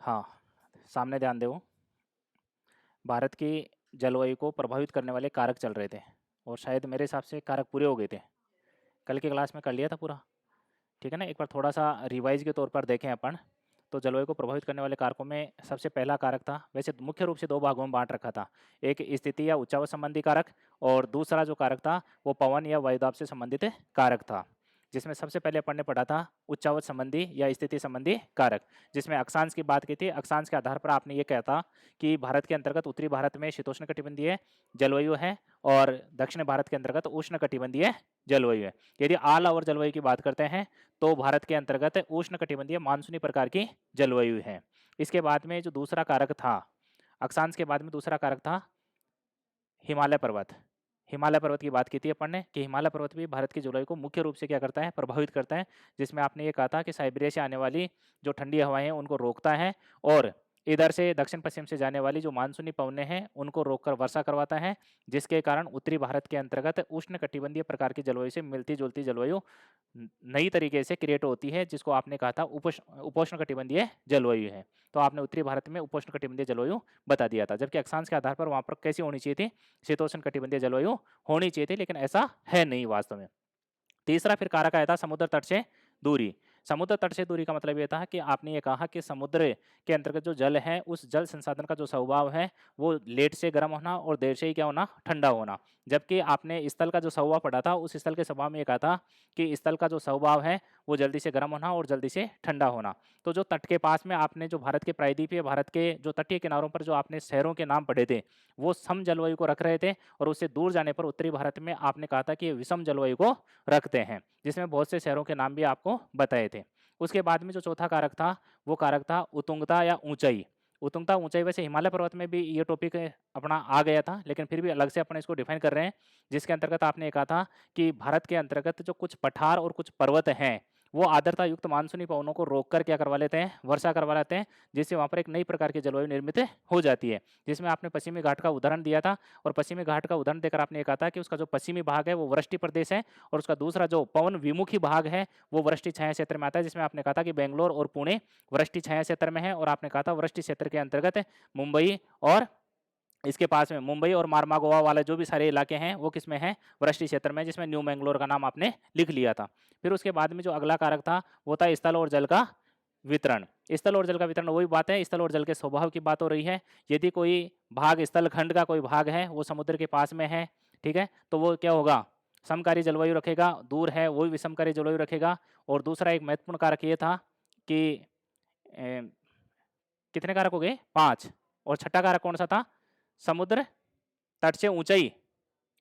हाँ, सामने ध्यान दो। भारत की जलवायु को प्रभावित करने वाले कारक चल रहे थे और शायद मेरे हिसाब से कारक पूरे हो गए थे। कल की क्लास में कर लिया था पूरा, ठीक है ना? एक बार थोड़ा सा रिवाइज के तौर पर देखें अपन। तो जलवायु को प्रभावित करने वाले कारकों में सबसे पहला कारक था, वैसे मुख्य रूप से दो भागों में बांट रखा था। एक स्थिति या उच्चावच संबंधी कारक और दूसरा जो कारक था वो पवन या वायुदाब से संबंधित कारक था। जिसमें सबसे पहले अपन ने पढ़ा था उच्चावच संबंधी या स्थिति संबंधी कारक, जिसमें अक्षांश की बात की थी। अक्षांश के आधार पर आपने ये कहा था कि भारत के अंतर्गत उत्तरी भारत में शीतोष्ण कटिबंधीय जलवायु है और दक्षिण भारत के अंतर्गत उष्ण कटिबंधीय जलवायु है। यदि ऑल ओवर जलवायु की बात करते हैं तो भारत के अंतर्गत उष्ण कटिबंधीय मानसूनी प्रकार की जलवायु है। इसके बाद में जो दूसरा कारक था, अक्षांश के बाद में दूसरा कारक था हिमालय पर्वत। हिमालय पर्वत की बात की थी अपन ने कि हिमालय पर्वत भी भारत की जलवायु को मुख्य रूप से क्या करता है, प्रभावित करता है। जिसमें आपने ये कहा था कि साइबेरिया से आने वाली जो ठंडी हवाएं हैं उनको रोकता है और इधर से दक्षिण पश्चिम से जाने वाली जो मानसूनी पवनें हैं उनको रोककर वर्षा करवाता है, जिसके कारण उत्तरी भारत के अंतर्गत उष्ण कटिबंधीय प्रकार की जलवायु से मिलती जुलती जलवायु नई तरीके से क्रिएट होती है, जिसको आपने कहा था उपोष्ण कटिबंधीय जलवायु है। तो आपने उत्तरी भारत में उपोष्ण कटिबंधीय जलवायु बता दिया था, जबकि अक्षांश के आधार पर वहां पर कैसी होनी चाहिए थी, शीतोष्ण कटिबंधीय जलवायु होनी चाहिए थी, लेकिन ऐसा है नहीं वास्तव में। तीसरा फिर कारक आया था समुद्र तट से दूरी। समुद्र तट से दूरी का मतलब ये था कि आपने ये कहा कि समुद्र के अंतर्गत जो जल है उस जल संसाधन का जो स्वभाव है वो लेट से गर्म होना और देर से ही क्या होना, ठंडा होना। जबकि आपने स्थल का जो स्वभाव पढ़ा था उस स्थल के स्वभाव में ये कहा था कि स्थल का जो स्वभाव है वो जल्दी से गर्म होना और जल्दी से ठंडा होना। तो जो तट के पास में आपने जो भारत के प्रायद्वीपीय भारत के जो तटीय किनारों पर जो आपने शहरों के नाम पढ़े थे वो सम जलवायु को रख रहे थे, और उससे दूर जाने पर उत्तरी भारत में आपने कहा था कि विषम जलवायु को रखते हैं, जिसमें बहुत से शहरों के नाम भी आपको बताए थे। उसके बाद में जो चौथा कारक था वो कारक था उत्तुंगता या ऊंचाई। उत्तुंगता ऊंचाई वैसे हिमालय पर्वत में भी ये टॉपिक अपना आ गया था, लेकिन फिर भी अलग से अपन इसको डिफाइन कर रहे हैं। जिसके अंतर्गत आपने कहा था कि भारत के अंतर्गत जो कुछ पठार और कुछ पर्वत हैं वो आर्द्रता युक्त मानसूनी पवनों को रोककर क्या करवा लेते हैं, वर्षा करवा लेते हैं, जिससे वहां पर एक नई प्रकार की जलवायु निर्मित हो जाती है। जिसमें आपने पश्चिमी घाट का उदाहरण दिया था, और पश्चिमी घाट का उदाहरण देकर आपने कहा था कि उसका जो पश्चिमी भाग है वो वृष्टि प्रदेश है और उसका दूसरा जो पवन विमुखी भाग है वो वृष्टि छाया क्षेत्र में आता है। जिसमें आपने कहा था कि बेंगलोर और पुणे वृष्टि छाया क्षेत्र में है, और आपने कहा था वृष्टि क्षेत्र के अंतर्गत मुंबई और इसके पास में मुंबई और मारमागोवा वाले जो भी सारे इलाके हैं वो किसमें है, वृष्टि क्षेत्र में, जिसमें न्यू मैंगलोर का नाम आपने लिख लिया था। फिर उसके बाद में जो अगला कारक था वो था स्थल और जल का वितरण। स्थल और जल का वितरण वही बात है, स्थल और जल के स्वभाव की बात हो रही है। यदि कोई भाग स्थल खंड का कोई भाग है वो समुद्र के पास में है, ठीक है, तो वो क्या होगा, समकारी जलवायु रखेगा। दूर है वो भी विषमकारी जलवायु रखेगा। और दूसरा एक महत्वपूर्ण कारक ये था कि कितने कारक हो गए, 5। और छठा कारक कौन सा था, समुद्र तट से ऊंचाई।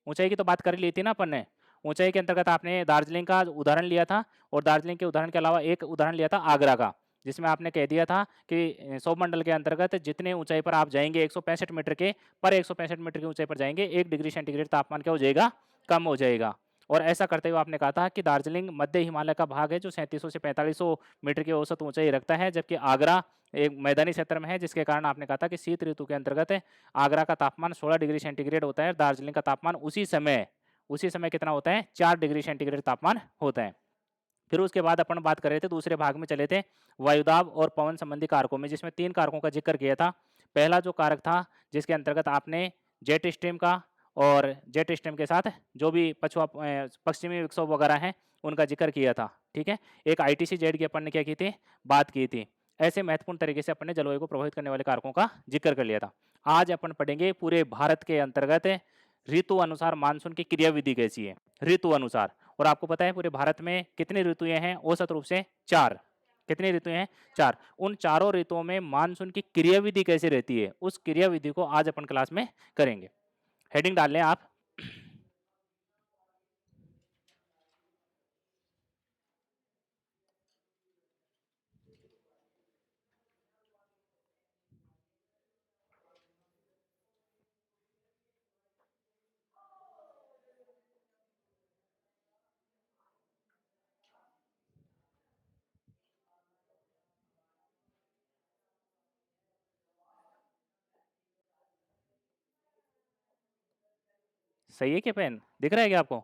ऊंचाई की तो बात कर ही ली थी ना अपन ने। ऊंचाई के अंतर्गत आपने दार्जिलिंग का उदाहरण लिया था, और दार्जिलिंग के उदाहरण के अलावा एक उदाहरण लिया था आगरा का, जिसमें आपने कह दिया था कि सौरमंडल के अंतर्गत जितने ऊंचाई पर आप जाएंगे 165 मीटर के, पर 165 मीटर की ऊंचाई पर जाएंगे 1 डिग्री सेंटीग्रेड तापमान क्या हो जाएगा, कम हो जाएगा। और ऐसा करते हुए आपने कहा था कि दार्जिलिंग मध्य हिमालय का भाग है जो 3700 से 4500 मीटर की औसत ऊंचाई रखता है, जबकि आगरा एक मैदानी क्षेत्र में है, जिसके कारण आपने कहा था कि शीत ऋतु के अंतर्गत आगरा का तापमान 16 डिग्री सेंटीग्रेड होता है, दार्जिलिंग का तापमान उसी समय कितना होता है, 4 डिग्री सेंटीग्रेड तापमान होता है। फिर उसके बाद अपन बात कर रहे थे, दूसरे भाग में चले थे वायुदाब और पवन संबंधी कारकों में, जिसमें 3 कारकों का जिक्र किया था। पहला जो कारक था जिसके अंतर्गत आपने जेट स्ट्रीम का और जेट स्ट्रीम के साथ जो भी पश्चिमी विक्षोभ वगैरह हैं उनका जिक्र किया था, ठीक है। एक आईटीसी जेड की अपन ने क्या की थी, बात की थी। ऐसे महत्वपूर्ण तरीके से अपन ने जलवायु को प्रभावित करने वाले कारकों का जिक्र कर लिया था। आज अपन पढ़ेंगे पूरे भारत के अंतर्गत ऋतु अनुसार मानसून की क्रियाविधि कैसी है, ऋतु अनुसार। और आपको पता है पूरे भारत में कितनी ऋतुएं हैं, औसत रूप से 4। कितनी ऋतुएं हैं, 4। उन चारों ऋतुओं में मानसून की क्रियाविधि कैसे रहती है, उस क्रियाविधि को आज अपन क्लास में करेंगे। हेडिंग डाल लें आप। सही है क्या, पेन दिख रहा है क्या आपको?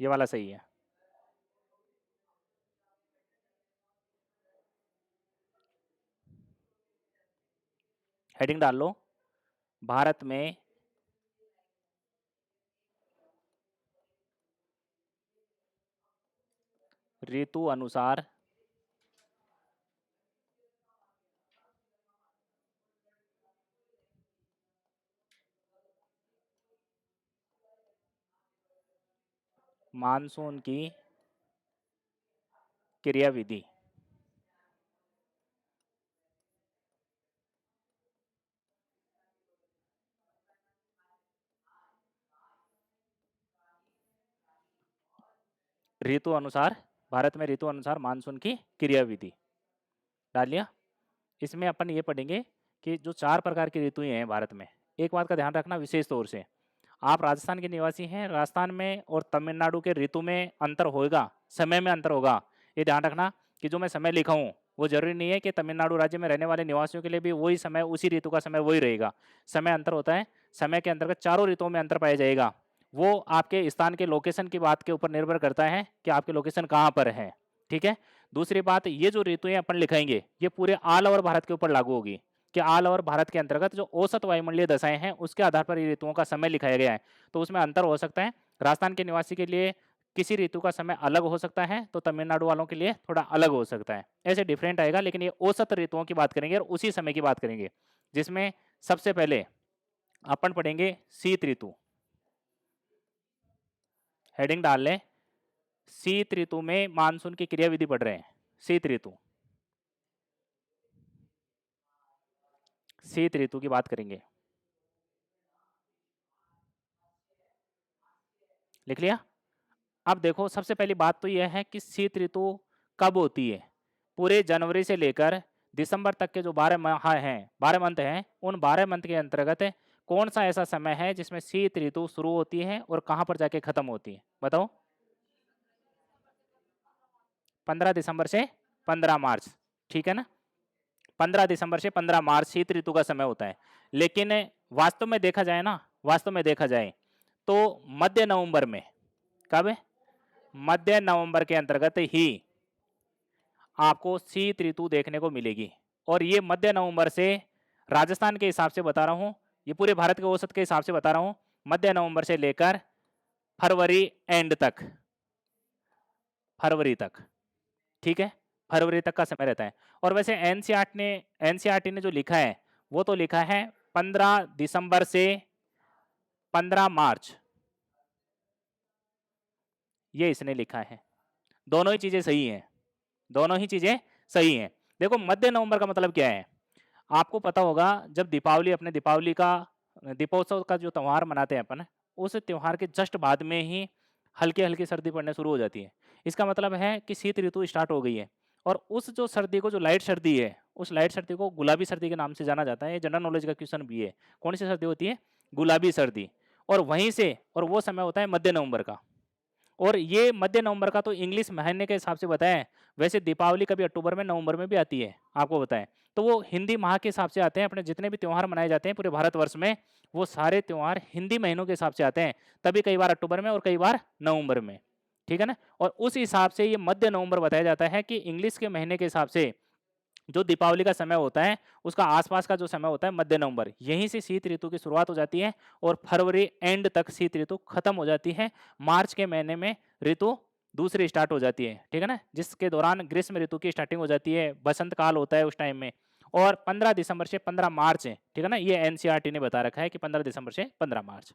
ये वाला सही है। हेडिंग डाल लो, भारत में ऋतु अनुसार मानसून की क्रियाविधि। ऋतु अनुसार, भारत में ऋतु अनुसार मानसून की क्रियाविधि डाल लिया। इसमें अपन ये पढ़ेंगे कि जो 4 प्रकार की ऋतुएं हैं भारत में, एक बात का ध्यान रखना विशेष तौर से, आप राजस्थान के निवासी हैं, राजस्थान में और तमिलनाडु के ऋतु में अंतर होगा, समय में अंतर होगा। ये ध्यान रखना कि जो मैं समय लिखा हूँ वो जरूरी नहीं है कि तमिलनाडु राज्य में रहने वाले निवासियों के लिए भी वही समय, उसी ऋतु का समय वही रहेगा। समय अंतर होता है। समय के अंतर्गत चारों ऋतुओं में अंतर पाया जाएगा। वो आपके स्थान के लोकेशन की बात के ऊपर निर्भर करता है कि आपके लोकेशन कहाँ पर है। ठीक है। दूसरी बात, ये जो ऋतुएं अपन लिखाएंगे ये पूरे ऑल ओवर भारत के ऊपर लागू होगी कि ऑल ओवर भारत के अंतर्गत जो औसत वायुमंडलीय दशाएं हैं उसके आधार पर ये ऋतुओं का समय लिखाया गया है। तो उसमें अंतर हो सकता है। राजस्थान के निवासी के लिए किसी ऋतु का समय अलग हो सकता है, तो तमिलनाडु वालों के लिए थोड़ा अलग हो सकता है। ऐसे डिफरेंट आएगा, लेकिन ये औसत ऋतुओं की बात करेंगे और उसी समय की बात करेंगे, जिसमें सबसे पहले अपन पढ़ेंगे शीत ऋतु। हेडिंग डाल लें, शीत ऋतु में मानसून की क्रियाविधि पढ़ रहे हैं। शीत ऋतु, शीत ऋतु की बात करेंगे। लिख लिया। अब देखो, सबसे पहली बात तो यह है कि शीत ऋतु कब होती है। पूरे जनवरी से लेकर दिसंबर तक के जो 12 माह हैं, 12 मंथ हैं, उन 12 मंथ के अंतर्गत कौन सा ऐसा समय है जिसमें शीत ऋतु शुरू होती है और कहां पर जाके खत्म होती है, बताओ। 15 दिसंबर से 15 मार्च, ठीक है ना। 15 दिसंबर से 15 मार्च शीत ऋतु का समय होता है। लेकिन वास्तव में देखा जाए ना, वास्तव में देखा जाए तो मध्य नवंबर में, कब है, मध्य नवंबर के अंतर्गत ही आपको शीत ऋतु देखने को मिलेगी। और ये मध्य नवंबर से, राजस्थान के हिसाब से बता रहा हूं, ये पूरे भारत के औसत के हिसाब से बता रहा हूं, मध्य नवंबर से लेकर फरवरी एंड तक, फरवरी तक, ठीक है, फरवरी तक का समय रहता है। और वैसे एनसीईआरटी ने जो लिखा है वो तो लिखा है 15 दिसंबर से 15 मार्च, ये इसने लिखा है। दोनों ही चीजें सही हैं, दोनों ही चीजें सही हैं। देखो, मध्य नवंबर का मतलब क्या है, आपको पता होगा जब दीपावली, अपने दीपावली का, दीपोत्सव का जो त्यौहार मनाते हैं अपन, उस त्यौहार के जस्ट बाद में ही हल्की हल्की सर्दी पड़ने शुरू हो जाती है। इसका मतलब है कि शीत ऋतु स्टार्ट हो गई है। और उस जो सर्दी को, जो लाइट सर्दी है, उस लाइट सर्दी को गुलाबी सर्दी के नाम से जाना जाता है। ये जनरल नॉलेज का क्वेश्चन भी है। कौन सी सर्दी होती है, गुलाबी सर्दी। और वहीं से, और वो समय होता है मध्य नवंबर का। और ये मध्य नवंबर का तो इंग्लिश महीने के हिसाब से बताएं। वैसे दीपावली कभी अक्टूबर में, नवंबर में भी आती है, आपको बताएं। तो वो हिंदी माह के हिसाब से आते हैं। अपने जितने भी त्यौहार मनाए जाते हैं पूरे भारतवर्ष में, वो सारे त्यौहार हिंदी महीनों के हिसाब से आते हैं। तभी कई बार अक्टूबर में और कई बार नवंबर में, ठीक है ना। और उस हिसाब से ये मध्य नवंबर बताया जाता है कि इंग्लिश के महीने के हिसाब से जो दीपावली का समय होता है उसका आसपास का जो समय होता है मध्य नवंबर, यहीं से शीत ऋतु की शुरुआत हो जाती है और फरवरी एंड तक शीत ऋतु खत्म हो जाती है। मार्च के महीने में ऋतु दूसरी स्टार्ट हो जाती है, ठीक है ना, जिसके दौरान ग्रीष्म ऋतु की स्टार्टिंग हो जाती है, बसंत काल होता है उस टाइम में। और 15 दिसंबर से 15 मार्च है, ठीक है ना, ये एनसीईआरटी ने बता रखा है कि 15 दिसंबर से 15 मार्च।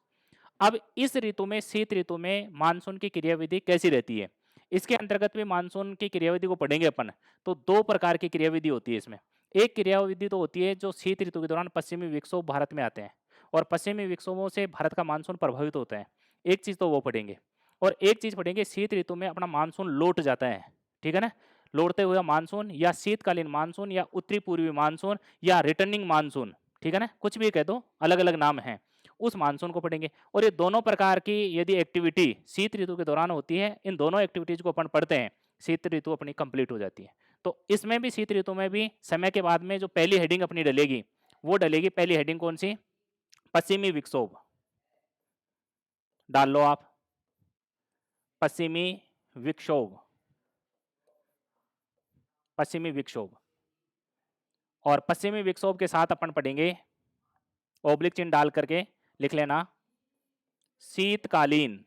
अब इस ऋतु में, शीत ऋतु में मानसून की क्रियाविधि कैसी रहती है, इसके अंतर्गत भी मानसून की क्रियाविधि को पढ़ेंगे अपन। तो 2 प्रकार की क्रियाविधि होती है इसमें। एक क्रियाविधि तो होती है जो शीत ऋतु के दौरान पश्चिमी विक्षोभ भारत में आते हैं और पश्चिमी विक्षोभों से भारत का मानसून प्रभावित होता है। एक चीज तो वो पढ़ेंगे। और एक चीज पढ़ेंगे, शीत ऋतु में अपना मानसून लौट जाता है, ठीक है ना। लौटते हुए मानसून या शीतकालीन मानसून या उत्तरी पूर्वी मानसून या रिटर्निंग मानसून, ठीक है ना, कुछ भी कह दो, अलग अलग नाम है, उस मानसून को पढ़ेंगे। और ये दोनों प्रकार की यदि एक्टिविटी शीत ऋतु के दौरान होती है, इन दोनों एक्टिविटीज को अपन पढ़ते हैं, शीत ऋतु अपनी कंप्लीट हो जाती है। तो इसमें भी, शीत ऋतु में भी समय के बाद में जो पहली हेडिंग अपनी डलेगी वो डलेगी, पहली हेडिंग कौन सी, पश्चिमी विक्षोभ। डाल लो आप, पश्चिमी विक्षोभ, पश्चिमी विक्षोभ। और पश्चिमी विक्षोभ के साथ अपन पढ़ेंगे, ओब्लिक चिन्ह डाल करके लिख लेना, शीतकालीन,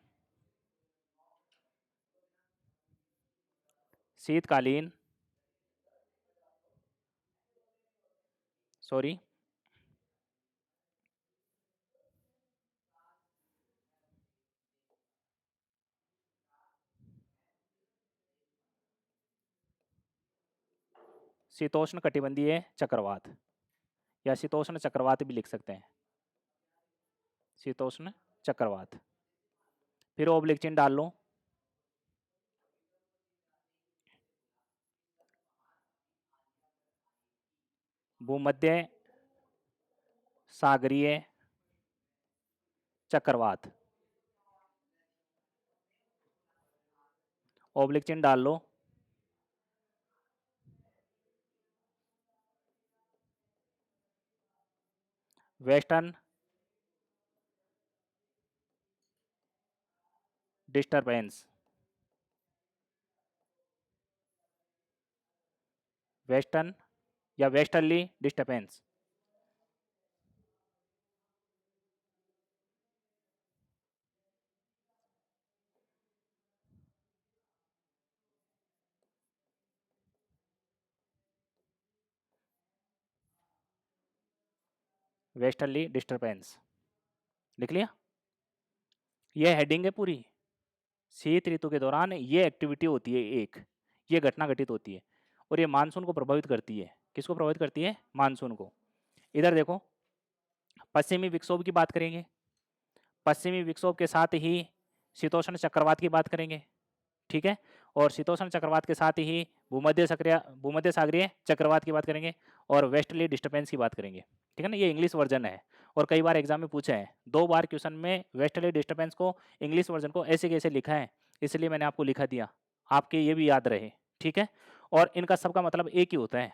शीतकालीन, सॉरी, शीतोष्ण कटिबंधीय चक्रवात, या शीतोष्ण चक्रवात भी लिख सकते हैं, शीतोष्ण चक्रवात। फिर ओब्लिक चिन्ह डाल लो, भूमध्य सागरीय चक्रवात, ओब्लिक चिन्ह डाल लो, वेस्टर्न डिस्टरबेंस, वेस्टर्न या वेस्टर्ली डिस्टरबेंस, वेस्टर्ली डिस्टरबेंस, लिख लिया। यह हेडिंग है पूरी। शीत ऋतु के दौरान ये एक्टिविटी होती है, एक ये घटना घटित होती है, और ये मानसून को प्रभावित करती है। किसको प्रभावित करती है? मानसून को। इधर देखो, पश्चिमी विक्षोभ की बात करेंगे, पश्चिमी विक्षोभ के साथ ही शीतोष्ण चक्रवात की बात करेंगे, ठीक है। और शीतोष्ण चक्रवात के साथ ही भूमध्य सागरीय चक्रवात की बात करेंगे, और वेस्टर्ली डिस्टर्बेंस की बात करेंगे, ठीक है ना। ये इंग्लिश वर्जन है, और कई बार एग्जाम में पूछा है, 2 बार क्वेश्चन में वेस्टर्ली डिस्टर्बेंस को इंग्लिश वर्जन को ऐसे कैसे लिखा है, इसलिए मैंने आपको लिखा दिया, आपके ये भी याद रहे, ठीक है। और इनका सबका मतलब एक ही होता है,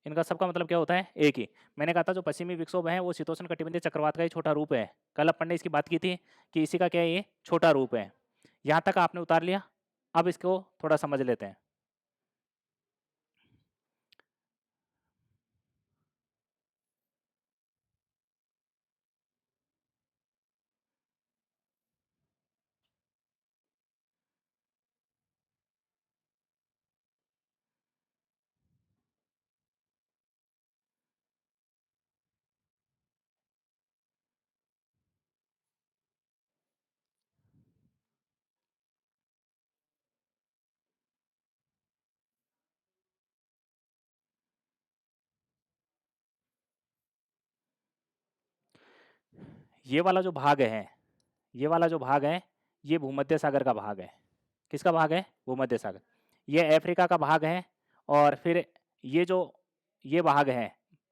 इनका सबका मतलब क्या होता है? एक ही। मैंने कहा था जो पश्चिमी विक्षोभ है वो शीतोष्ण कटिबंधीय चक्रवात का ही छोटा रूप है। कल अपन ने इसकी बात की थी कि इसी का क्या है, ये छोटा रूप है। यहाँ तक आपने उतार लिया। अब इसको थोड़ा समझ लेते हैं। ये वाला जो भाग है, ये वाला जो भाग है, ये भूमध्य सागर का भाग है। किसका भाग है? भूमध्य सागर। ये अफ्रीका का भाग है, और फिर ये जो ये भाग है,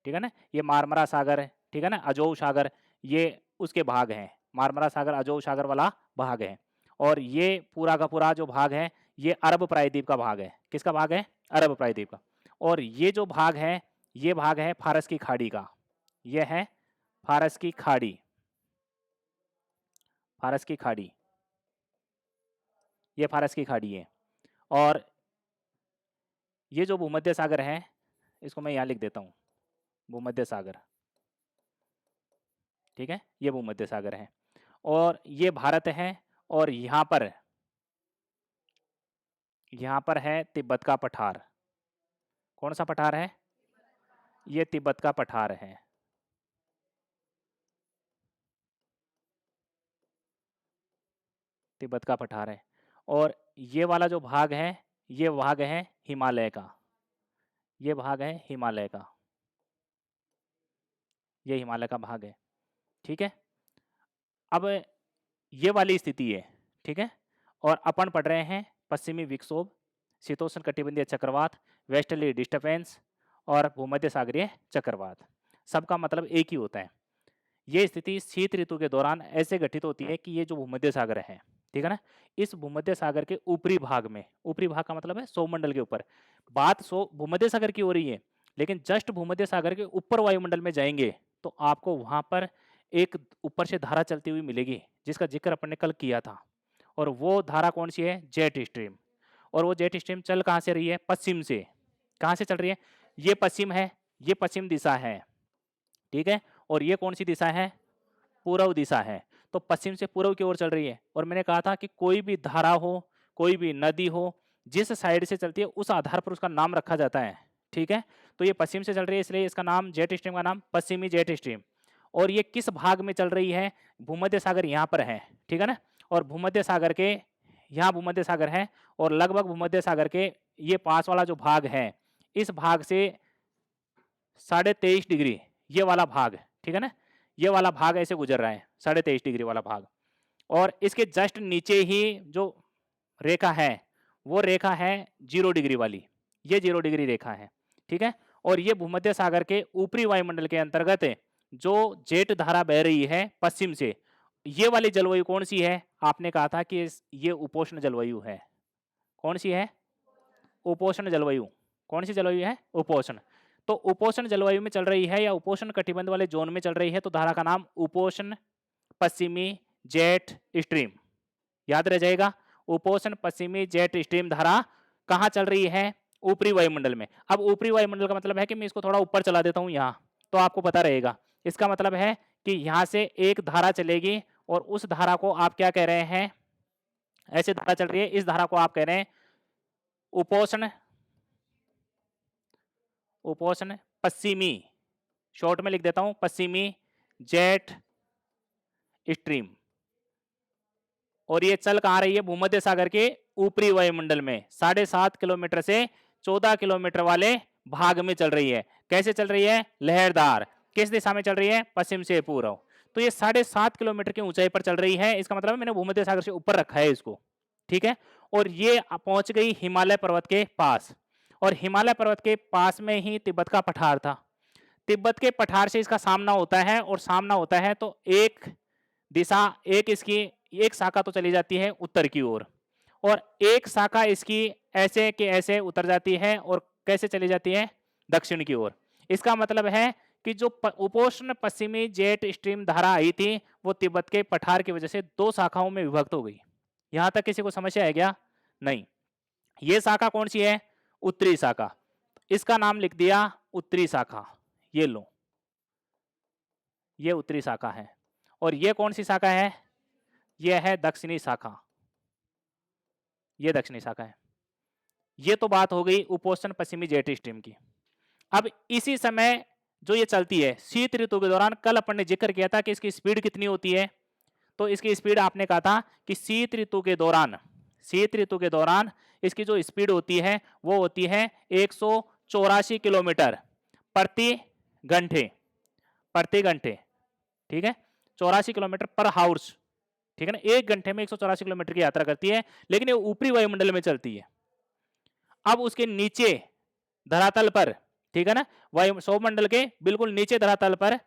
ठीक है ना, ये मारमरा सागर, ठीक है ना, अजोव सागर, ये उसके भाग हैं। मारमरा सागर अजोव सागर वाला भाग है। और ये पूरा का पूरा जो भाग है, ये अरब प्रायद्वीप का भाग है। किसका भाग है? अरब प्रायद्वीप का। और ये जो भाग है, ये भाग है फारस की खाड़ी का। ये है फारस की खाड़ी, फारस की खाड़ी, ये फारस की खाड़ी है। और ये जो भूमध्य सागर है, इसको मैं यहाँ लिख देता हूँ, भूमध्य सागर, ठीक है, ये भूमध्य सागर है। और ये भारत है, और यहाँ पर है तिब्बत का पठार। कौन सा पठार है? ये तिब्बत का पठार है। तिब्बत का पठार है। और ये वाला जो भाग है, ये भाग है हिमालय का, ये भाग है हिमालय का, ये हिमालय का भाग है, ठीक है। अब ये वाली स्थिति है, ठीक है। और अपन पढ़ रहे हैं पश्चिमी विक्षोभ, शीतोष्ण कटिबंधीय चक्रवात, वेस्टर्ली डिस्टर्बेंस, और भूमध्य सागरीय चक्रवात। सबका मतलब एक ही होता है। ये स्थिति शीत ऋतु के दौरान ऐसे घटित होती है कि ये जो भूमध्य सागर है, ठीक है ना, इस भूमध्य सागर के ऊपरी भाग में, ऊपरी भाग का मतलब है सौमंडल के ऊपर, बात भूमध्य सागर की हो रही है, लेकिन जस्ट भूमध्य सागर के ऊपर वायुमंडल में जाएंगे तो आपको वहां पर एक ऊपर से धारा चलती हुई मिलेगी, जिसका जिक्र अपन ने कल किया था। और वो धारा कौन सी है? Jet stream. और वो जेट स्ट्रीम चल कहाँ से रही है? पश्चिम से। कहाँ से चल रही है? ये पश्चिम है, ये पश्चिम दिशा है, ठीक है, और ये कौन सी दिशा है? पूर्व दिशा है। तो पश्चिम से पूर्व की ओर चल रही है। और मैंने कहा था कि कोई भी धारा हो, कोई भी नदी हो, जिस साइड से चलती है उस आधार पर उसका नाम रखा जाता है, ठीक है। तो ये पश्चिम से चल रही है इसलिए इसका नाम, जेट स्ट्रीम का नाम पश्चिमी जेट स्ट्रीम। और ये किस भाग में चल रही है? भूमध्य सागर यहाँ पर है, ठीक है ना। और भूमध्य सागर के यहाँ भूमध्य सागर है, और लगभग भूमध्य सागर के ये पास वाला जो भाग है, इस भाग से 23.5 डिग्री ये वाला भाग, ठीक है ना, ये वाला भाग ऐसे गुजर रहा है, 23.5 डिग्री वाला भाग। और इसके जस्ट नीचे ही जो रेखा है वो रेखा है 0 डिग्री वाली, ये 0 डिग्री रेखा है, ठीक है। और ये भूमध्य सागर के ऊपरी वायुमंडल के अंतर्गत जो जेट धारा बह रही है पश्चिम से, ये वाली जलवायु कौन सी है? आपने कहा था कि ये उपोष्ण जलवायु है। कौन सी है? उपोष्ण जलवायु। कौन सी जलवायु है? उपोष्ण। तो उपोष्ण जलवायु में चल रही है या उपोष्ण कटिबंध वाले जोन में चल रही है, तो धारा का नाम उपोष्ण पश्चिमी जेट स्ट्रीम। याद रह जाएगा, उपोष्ण पश्चिमी जेट स्ट्रीम धारा कहाँ चल रही है? ऊपरी वायुमंडल में। अब ऊपरी वायुमंडल का मतलब है कि मैं इसको थोड़ा ऊपर चला देता हूँ यहाँ, तो आपको पता रहेगा। इसका मतलब है कि यहाँ से एक धारा चलेगी और उस धारा को आप क्या कह रहे हैं? ऐसे धारा चल रही है, इस धारा को आप कह रहे हैं उपोष्ण उपोष्ण पश्चिमी, शॉर्ट में लिख देता हूं पश्चिमी जेट स्ट्रीम। और ये चल कहाँ रही है? भूमध्य सागर के ऊपरी वायुमंडल में 7.5 किलोमीटर से 14 किलोमीटर वाले भाग में चल रही है। कैसे चल रही है? लहरदार। किस दिशा में चल रही है? पश्चिम से पूर्व। तो ये 7.5 किलोमीटर की ऊंचाई पर चल रही है, इसका मतलब है मैंने भूमध्य सागर से ऊपर रखा है इसको, ठीक है। और ये पहुंच गई हिमालय पर्वत के पास, और हिमालय पर्वत के पास में ही तिब्बत का पठार था। तिब्बत के पठार से इसका सामना होता है, और सामना होता है तो एक दिशा, इसकी एक शाखा तो चली जाती है उत्तर की ओर, और एक शाखा इसकी ऐसे के ऐसे उतर जाती है, और कैसे चली जाती है? दक्षिण की ओर। इसका मतलब है कि जो उपोष्ण पश्चिमी जेट स्ट्रीम धारा आई थी वो तिब्बत के पठार की वजह से 2 शाखाओं में विभक्त हो गई। यहां तक किसी को समस्या है क्या? नहीं। ये शाखा कौन सी है? उत्तरी शाखा। इसका नाम लिख दिया उत्तरी शाखा। ये लो, ये उत्तरी शाखा है। और ये कौन सी शाखा है? ये है दक्षिणी शाखा। ये दक्षिणी शाखा है। ये तो बात हो गई उपोष्ण पश्चिमी जेट स्ट्रीम की। अब इसी समय जो ये चलती है शीत ऋतु के दौरान, कल अपन ने जिक्र किया था कि इसकी स्पीड कितनी होती है, तो इसकी स्पीड आपने कहा था कि शीत ऋतु के दौरान इसकी जो स्पीड होती है वो होती है 184 किलोमीटर प्रति घंटे, ठीक है, 84 किलोमीटर पर हाउस, ठीक है ना। एक घंटे में 184 किलोमीटर की यात्रा करती है, लेकिन ये ऊपरी वायुमंडल में चलती है। अब उसके नीचे धरातल पर, ठीक है ना, वायु सौरमंडल के बिल्कुल नीचे धरातल पर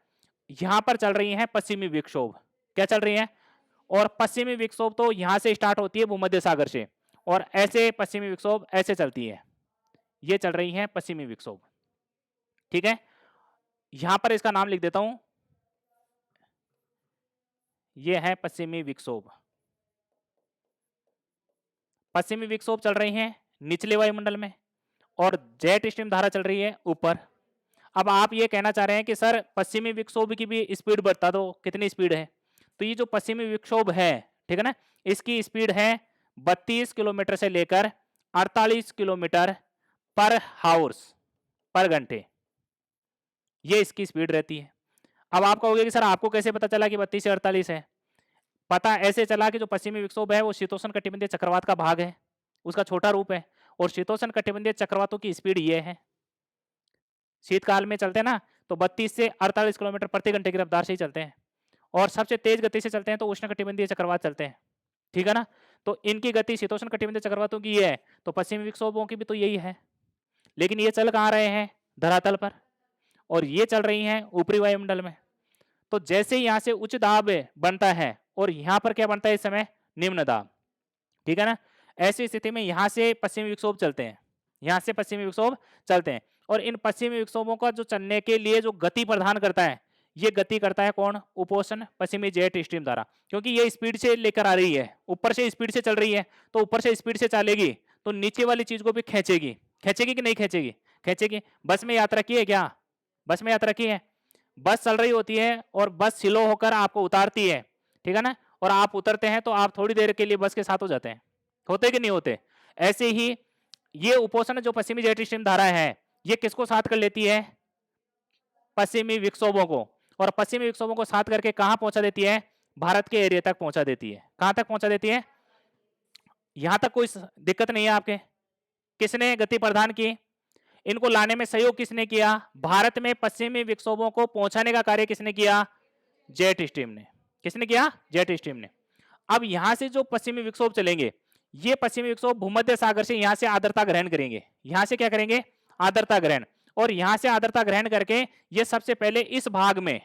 यहां पर चल रही है पश्चिमी विक्षोभ। क्या चल रही है? और पश्चिमी विक्षोभ तो यहां से स्टार्ट होती है भूमध्य सागर से, और ऐसे पश्चिमी विक्षोभ ऐसे चलती है, ये चल रही है पश्चिमी विक्षोभ, ठीक है। यहां पर इसका नाम लिख देता हूं, ये है पश्चिमी विक्षोभ। पश्चिमी विक्षोभ चल रही हैं निचले वायुमंडल में, और जेट स्ट्रीम धारा चल रही है ऊपर। अब आप ये कहना चाह रहे हैं कि सर पश्चिमी विक्षोभ की भी स्पीड बता दो, कितनी स्पीड है? तो ये जो पश्चिमी विक्षोभ है, ठीक है ना, इसकी स्पीड है 32 किलोमीटर से लेकर 48 किलोमीटर पर हाउस, पर घंटे, ये इसकी स्पीड रहती है। अब आप कहोगे कि सर आपको कैसे पता चला कि 32 से 48 है? पता ऐसे चला कि जो पश्चिमी विक्षोभ है वो शीतोष्ण कटिबंधीय चक्रवात का भाग है, उसका छोटा रूप है, और शीतोष्ण कटिबंधीय चक्रवातों की स्पीड ये है, शीतकाल में चलते हैं ना तो 32 से 48 किलोमीटर प्रति घंटे की रफ्तार से ही चलते हैं, और सबसे तेज गति से चलते हैं तो उष्णकटिबंधीय चक्रवात चलते हैं, ठीक है ना। तो इनकी गति शीतोष्ण कटिबंधीय चक्रवातों की ये है, तो पश्चिमी विक्षोभों की भी तो यही है, लेकिन ये चल कहाँ रहे हैं? धरातल पर, और ये चल रही हैं ऊपरी वायुमंडल में। तो जैसे यहाँ से उच्च दाब बनता है और यहाँ पर क्या बनता है इस समय? निम्न दाब, ठीक है ना। ऐसी स्थिति में यहाँ से पश्चिमी विक्षोभ चलते हैं, यहाँ से पश्चिमी विक्षोभ चलते हैं, और इन पश्चिमी विक्षोभों का जो चलने के लिए जो गति प्रदान करता है, ये गति करता है कौन? उपोषण पश्चिमी जेट स्ट्रीम धारा, क्योंकि ये स्पीड से लेकर आ रही है, ऊपर से स्पीड से चल रही है, तो ऊपर से स्पीड से चलेगी तो नीचे वाली चीज को भी खींचेगी। खींचेगी कि नहीं खींचेगी? खींचेगी। बस में यात्रा की है क्या? बस में यात्रा की है? बस चल रही होती है और बस स्लो होकर आपको उतारती है, ठीक है ना, और आप उतरते हैं तो आप थोड़ी देर के लिए बस के साथ हो जाते हैं, होते कि नहीं होते? ऐसे ही ये उपोषण जो पश्चिमी जेट स्ट्रीम धारा है, ये किसको साथ कर लेती है? पश्चिमी विक्षोभों को, और पश्चिमी विक्षोभों को साथ करके कहां पहुंचा देती है? भारत के एरिया तक पहुंचा देती है। कहां तक पहुंचा देती है? यहां तक कोई दिक्कत नहीं है आपके? किसने गति प्रदान की? इनको लाने में सहयोग किसने किया? भारत में पश्चिमी विक्षोभों को पहुंचाने का कार्य किसने किया? जेट स्ट्रीम ने। किसने किया? जेट स्ट्रीम ने। अब यहां से जो पश्चिमी विक्षोभ चलेंगे, ये पश्चिमी विक्षोभ भूमध्य सागर से यहां से आर्द्रता ग्रहण करेंगे। यहां से क्या करेंगे? आर्द्रता ग्रहण। और यहां से आर्द्रता ग्रहण करके ये सबसे पहले इस भाग में,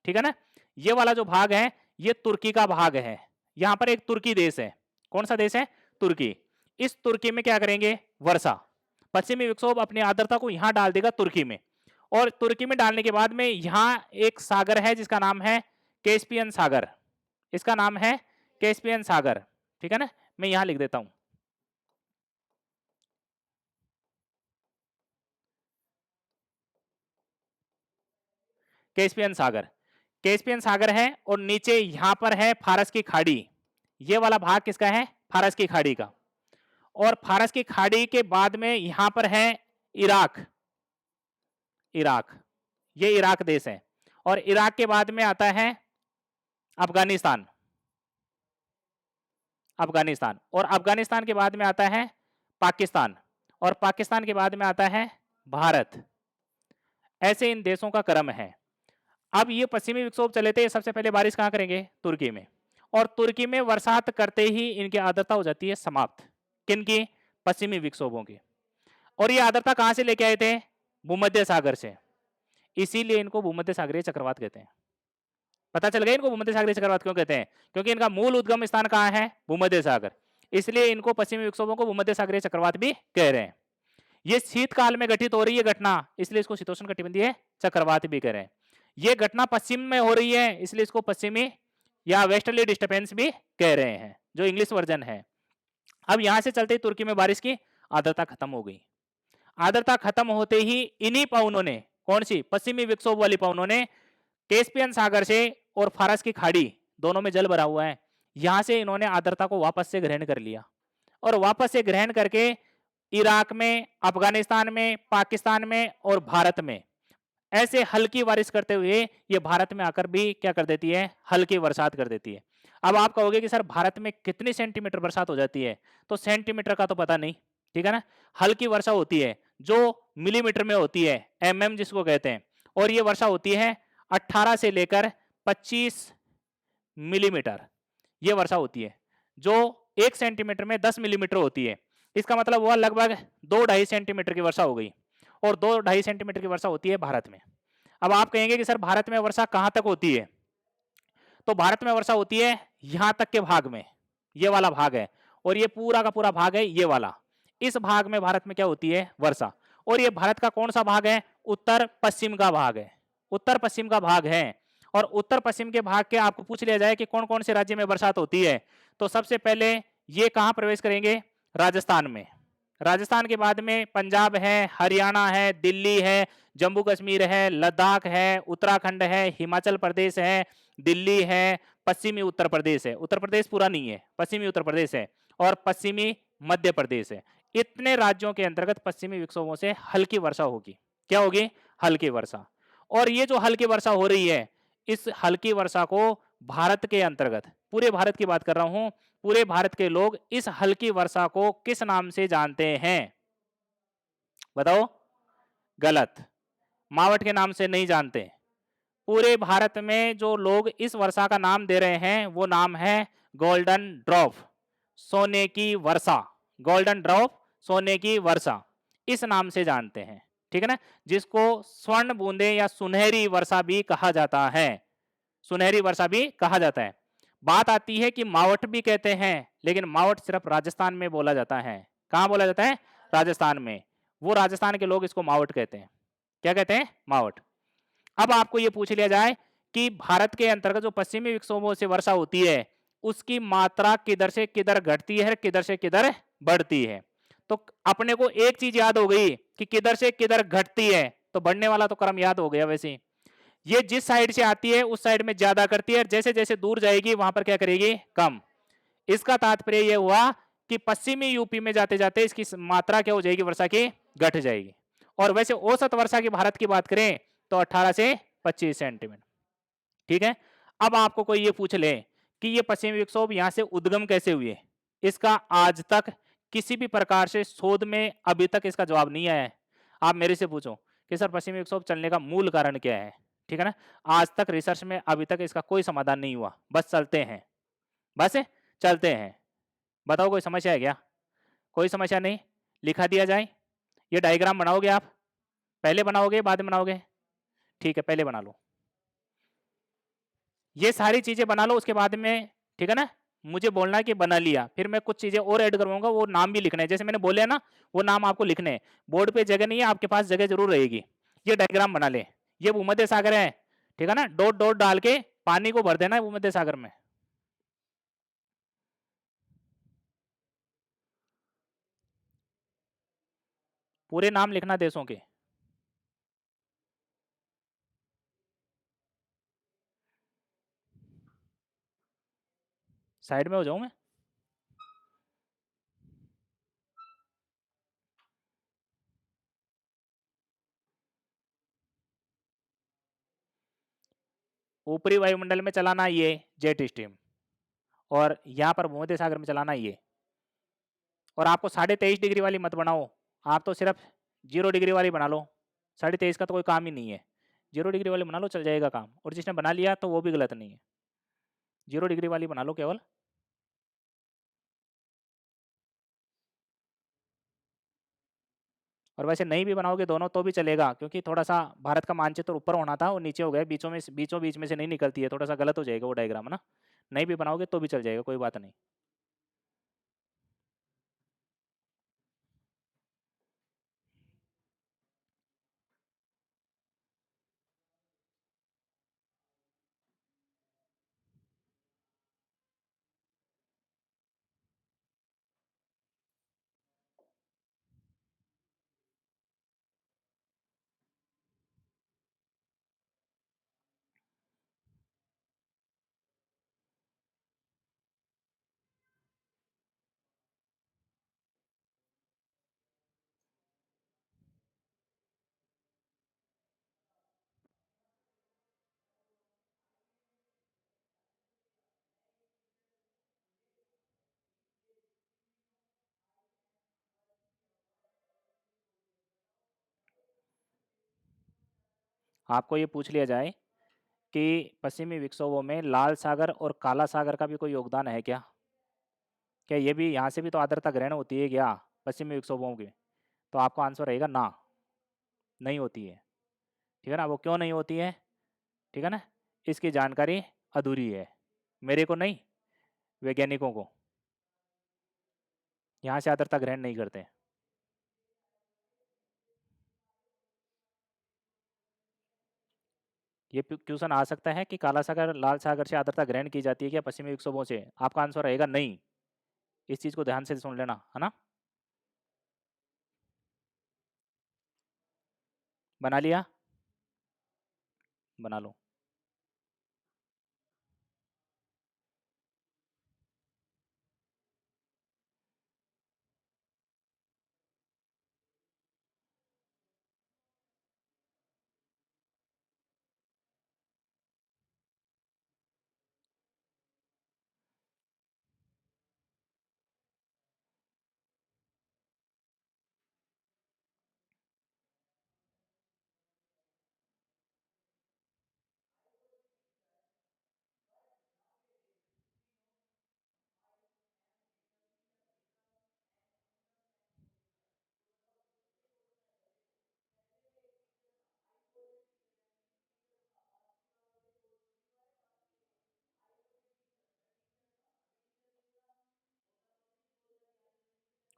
ठीक है ना, ये वाला जो भाग है ये तुर्की का भाग है। यहां पर एक तुर्की देश है। कौन सा देश है? तुर्की। इस तुर्की में क्या करेंगे? वर्षा। पश्चिमी विक्षोभ अपनी आर्द्रता को यहां डाल देगा तुर्की में, और तुर्की में डालने के बाद में यहां एक सागर है जिसका नाम है कैस्पियन सागर। इसका नाम है कैस्पियन सागर, ठीक है ना, मैं यहां लिख देता हूं कैस्पियन सागर। कैस्पियन सागर है और नीचे यहां पर है फारस की खाड़ी। ये वाला भाग किसका है? फारस की खाड़ी का। और फारस की खाड़ी के बाद में यहां पर है इराक। इराक, ये इराक देश है। और इराक के बाद में आता है अफगानिस्तान। अफगानिस्तान, और अफगानिस्तान के बाद में आता है पाकिस्तान, और पाकिस्तान के बाद में आता है भारत। ऐसे इन देशों का क्रम है। अब ये पश्चिमी विक्षोभ चले थे, सबसे पहले बारिश कहां करेंगे? तुर्की में। और तुर्की में बरसात करते ही इनकी आर्द्रता हो जाती है समाप्त। किनकी? पश्चिमी विक्षोभों की। और ये आर्द्रता कहां से लेके आए थे? भूमध्य सागर से। इसीलिए इनको भूमध्य सागरीय चक्रवात कहते हैं। पता चल गया इनको भूमध्य सागरीय चक्रवात क्यों कहते हैं? क्योंकि इनका मूल उद्गम स्थान कहां है? भूमध्य सागर। इसलिए इनको पश्चिमी विक्षोभों को भूमध्य सागरीय चक्रवात भी कह रहे हैं। ये शीतकाल में घटित हो रही है घटना, इसलिए इसको शीतोष्ण कटिबंधीय चक्रवात भी कह रहे हैं। ये घटना पश्चिम में हो रही है, इसलिए इसको पश्चिमी या वेस्टर्ली डिस्टर्बेंस भी कह रहे हैं, जो इंग्लिश वर्जन है। अब यहां से चलते तुर्की में बारिश की आर्द्रता खत्म हो गई। आर्द्रता खत्म होते ही इन्हीं पवनों ने, कौन सी? पश्चिमी विक्षोभ वाली पवनों ने कैस्पियन सागर से, और फारस की खाड़ी दोनों में जल भरा हुआ है, यहां से इन्होंने आर्द्रता को वापस से ग्रहण कर लिया। और वापस से ग्रहण करके इराक में, अफगानिस्तान में, पाकिस्तान में और भारत में ऐसे हल्की बारिश करते हुए ये भारत में आकर भी क्या कर देती है? हल्की बरसात कर देती है। अब आप कहोगे कि सर भारत में कितनी सेंटीमीटर बरसात हो जाती है? तो सेंटीमीटर का तो पता नहीं, ठीक है ना। हल्की वर्षा होती है जो मिलीमीटर में होती है, एमएम जिसको कहते हैं। और ये वर्षा होती है 18 से लेकर 25 मिलीमीटर, ये वर्षा होती है, जो 1 सेंटीमीटर में 10 मिलीमीटर होती है। इसका मतलब हुआ लगभग 2-2.5 सेंटीमीटर की वर्षा हो गई, और 2-2.5 सेंटीमीटर की वर्षा होती है भारत में। अब आप कहेंगे कि सर भारत में वर्षा कहां तक होती है? तो भारत में वर्षा होती है यहां तक के भाग में, ये वाला भाग है, और ये पूरा का पूरा भाग है ये वाला। इस भाग में भारत में क्या होती है? वर्षा। और ये भारत का कौन सा भाग है? उत्तर पश्चिम का भाग है। उत्तर पश्चिम का भाग है। और उत्तर पश्चिम के भाग के आपको पूछ लिया जाए कि कौन कौन से राज्य में बरसात होती है, तो सबसे पहले ये कहां प्रवेश करेंगे? राजस्थान में। राजस्थान के बाद में पंजाब है, हरियाणा है, दिल्ली है, जम्मू कश्मीर है, लद्दाख है, उत्तराखंड है, हिमाचल प्रदेश है, दिल्ली है, पश्चिमी उत्तर प्रदेश है। उत्तर प्रदेश पूरा नहीं है, पश्चिमी उत्तर प्रदेश है, और पश्चिमी मध्य प्रदेश है। इतने राज्यों के अंतर्गत पश्चिमी विक्षोभों से हल्की वर्षा होगी। क्या होगी? हल्की वर्षा। और ये जो हल्की वर्षा हो रही है, इस हल्की वर्षा को भारत के अंतर्गत, पूरे भारत की बात कर रहा हूं, पूरे भारत के लोग इस हल्की वर्षा को किस नाम से जानते हैं? बताओ। गलत, मावठ के नाम से नहीं जानते। पूरे भारत में जो लोग इस वर्षा का नाम दे रहे हैं वो नाम है गोल्डन ड्रॉप, सोने की वर्षा। गोल्डन ड्रॉप, सोने की वर्षा, इस नाम से जानते हैं, ठीक है ना, जिसको स्वर्ण बूंदे या सुनहरी वर्षा भी कहा जाता है। सुनहरी वर्षा भी कहा जाता है। बात आती है कि मावठ भी कहते हैं, लेकिन मावठ सिर्फ राजस्थान में बोला जाता है। कहां बोला जाता है? राजस्थान में। वो राजस्थान के लोग इसको मावठ कहते हैं। क्या कहते हैं? मावठ। अब आपको ये पूछ लिया जाए कि भारत के अंतर्गत जो पश्चिमी विक्षोभों से वर्षा होती है उसकी मात्रा किधर से किधर घटती है, किधर से किधर बढ़ती है। तो अपने को एक चीज याद हो गई कि किधर से किधर घटती है, तो बढ़ने वाला तो क्रम याद हो गया। वैसे ये जिस साइड से आती है उस साइड में ज्यादा करती है, और जैसे जैसे दूर जाएगी वहां पर क्या करेगी, कम। इसका तात्पर्य यह हुआ कि पश्चिमी यूपी में जाते जाते इसकी मात्रा क्या हो जाएगी, वर्षा की घट जाएगी। और वैसे औसत वर्षा की भारत की बात करें तो 18 से 25 सेंटीमीटर। ठीक है। अब आपको कोई ये पूछ ले कि ये पश्चिमी विक्षोभ यहां से उद्गम कैसे हुए, इसका आज तक किसी भी प्रकार से शोध में अभी तक इसका जवाब नहीं आया है। आप मेरे से पूछो कि सर पश्चिमी विक्षोभ चलने का मूल कारण क्या है, ठीक है ना, आज तक रिसर्च में अभी तक इसका कोई समाधान नहीं हुआ। बस चलते हैं, बस चलते हैं। बताओ कोई समस्या है क्या? कोई समस्या नहीं। लिखा दिया जाए। ये डायग्राम बनाओगे आप, पहले बनाओगे बाद में बनाओगे? ठीक है, पहले बना लो। ये सारी चीजें बना लो, उसके बाद में ठीक है ना मुझे बोलना है कि बना लिया, फिर मैं कुछ चीजें और ऐड करूंगा, वो नाम भी लिखने हैं, जैसे मैंने बोले ना वो नाम आपको लिखने हैं। बोर्ड पे जगह नहीं है, आपके पास जगह जरूर रहेगी। ये डायग्राम बना ले। ये भूमध्य सागर है, ठीक है ना, डॉट डॉट डाल के पानी को भर देना भूमध्य सागर में। पूरे नाम लिखना देशों के। साइड में हो जाऊं मैं? ऊपरी वायुमंडल में चलाना ये जेट स्ट्रीम, और यहाँ पर भूमध्य सागर में चलाना ये। और आपको 23.5 डिग्री वाली मत बनाओ, आप तो सिर्फ 0 डिग्री वाली बना लो। 23.5 का तो कोई काम ही नहीं है। 0 डिग्री वाली बना लो, चल जाएगा काम। और जिसने बना लिया तो वो भी गलत नहीं है। 0 डिग्री वाली बना लो केवल। और वैसे नहीं भी बनाओगे दोनों तो भी चलेगा, क्योंकि थोड़ा सा भारत का मानचित्र ऊपर होना था और नीचे हो गया, बीचों बीच में से नहीं निकलती है, थोड़ा सा गलत हो जाएगा वो डायग्राम, है ना। नहीं भी बनाओगे तो भी चल जाएगा, कोई बात नहीं। आपको ये पूछ लिया जाए कि पश्चिमी विक्षोभों में लाल सागर और काला सागर का भी कोई योगदान है क्या? क्या ये भी यहाँ से भी तो आर्द्रता ग्रहण होती है क्या पश्चिमी विक्षोभों की? तो आपका आंसर रहेगा ना, नहीं होती है। ठीक है ना, वो क्यों नहीं होती है, ठीक है ना, इसकी जानकारी अधूरी है, मेरे को नहीं, वैज्ञानिकों को। यहाँ से आर्द्रता ग्रहण नहीं करते। ये क्वेश्चन आ सकता है कि काला सागर लाल सागर से आर्द्रता ग्रहण की जाती है क्या पश्चिमी विक्षोभों से? आपका आंसर रहेगा नहीं। इस चीज को ध्यान से सुन लेना, है ना। बना लिया, बना लो।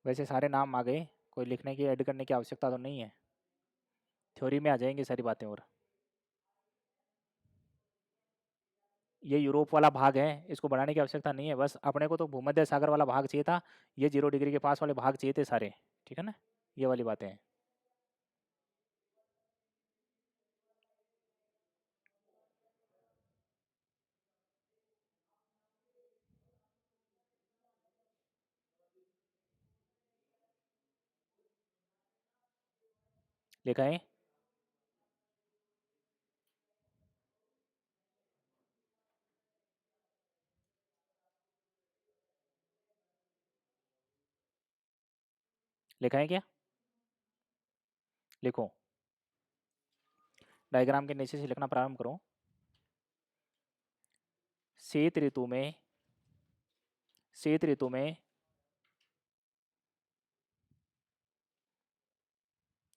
वैसे सारे नाम आ गए, कोई लिखने की ऐड करने की आवश्यकता तो नहीं है, थ्योरी में आ जाएंगी सारी बातें। और ये यूरोप वाला भाग है, इसको बढ़ाने की आवश्यकता नहीं है, बस अपने को तो भूमध्य सागर वाला भाग चाहिए था, ये 0 डिग्री के पास वाले भाग चाहिए थे सारे, ठीक है ना, ये वाली बातें हैं। लिखा है, लिखा है क्या, लिखो, डायग्राम के नीचे से लिखना प्रारंभ करो। शीत ऋतु में, शीत ऋतु में,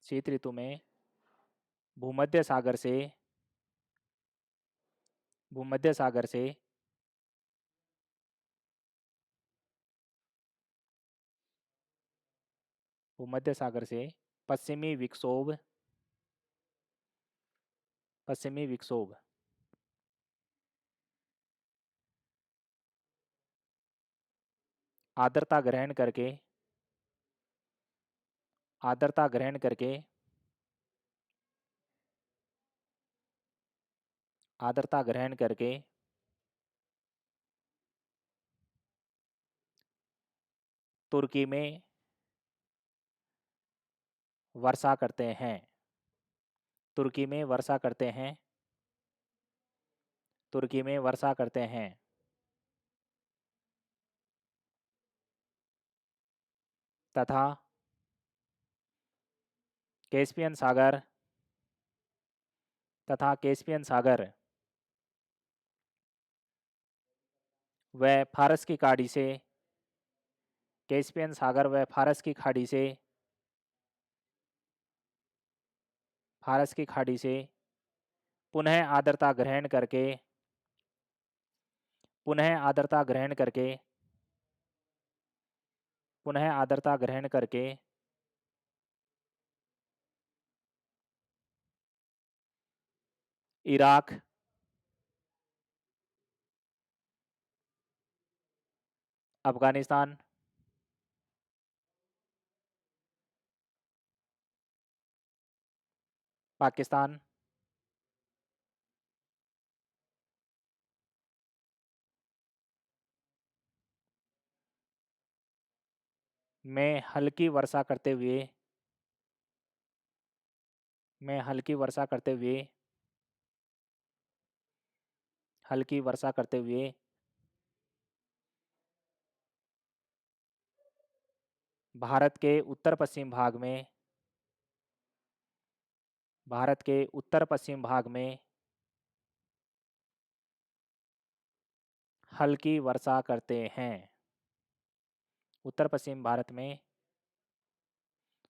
शीत ऋतु में भूमध्य सागर से, भूमध्य सागर से भूमध्य सागर से पश्चिमी विक्षोभ, पश्चिमी विक्षोभ आर्द्रता ग्रहण करके, आर्द्रता ग्रहण करके, आर्द्रता ग्रहण करके तुर्की में वर्षा करते हैं, तुर्की में वर्षा करते हैं, तुर्की में वर्षा करते हैं, तथा कैस्पियन सागर, तथा कैस्पियन सागर व फारस की खाड़ी से, कैस्पियन सागर व फारस की खाड़ी से, फारस की खाड़ी से पुनः आर्द्रता ग्रहण करके, पुनः आर्द्रता ग्रहण करके, पुनः आर्द्रता ग्रहण करके इराक, अफगानिस्तान, पाकिस्तान, में हल्की वर्षा करते हुए, में हल्की वर्षा करते हुए, हल्की वर्षा करते हुए भारत के उत्तर पश्चिम भाग में, भारत के उत्तर पश्चिम भाग में हल्की वर्षा करते हैं, उत्तर पश्चिम भारत में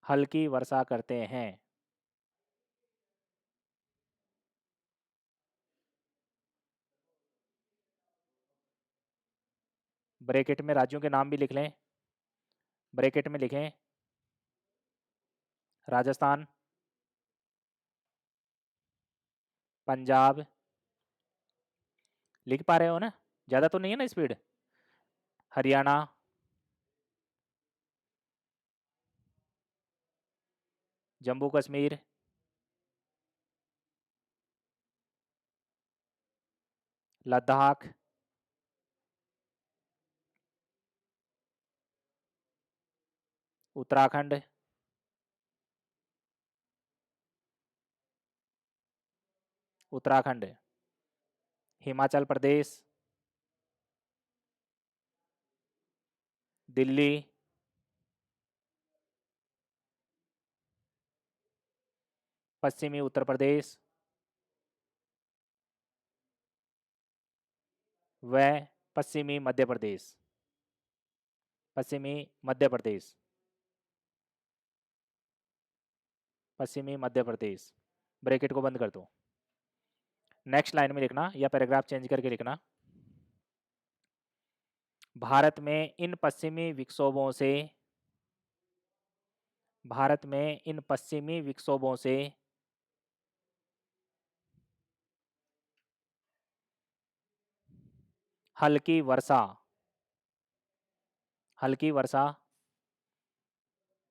हल्की वर्षा करते हैं। ब्रैकेट में राज्यों के नाम भी लिख लें, ब्रैकेट में लिखें राजस्थान, पंजाब, लिख पा रहे हो ना, ज़्यादा तो नहीं है ना स्पीड, हरियाणा, जम्मू कश्मीर, लद्दाख, उत्तराखंड, उत्तराखंड, हिमाचल प्रदेश, दिल्ली, पश्चिमी उत्तर प्रदेश व पश्चिमी मध्य प्रदेश, पश्चिमी मध्य प्रदेश, पश्चिमी मध्य प्रदेश, ब्रैकेट को बंद कर दो। नेक्स्ट लाइन में लिखना या पैराग्राफ चेंज करके लिखना, भारत में इन पश्चिमी विक्षोभों से, भारत में इन पश्चिमी विक्षोभों से हल्की वर्षा, हल्की वर्षा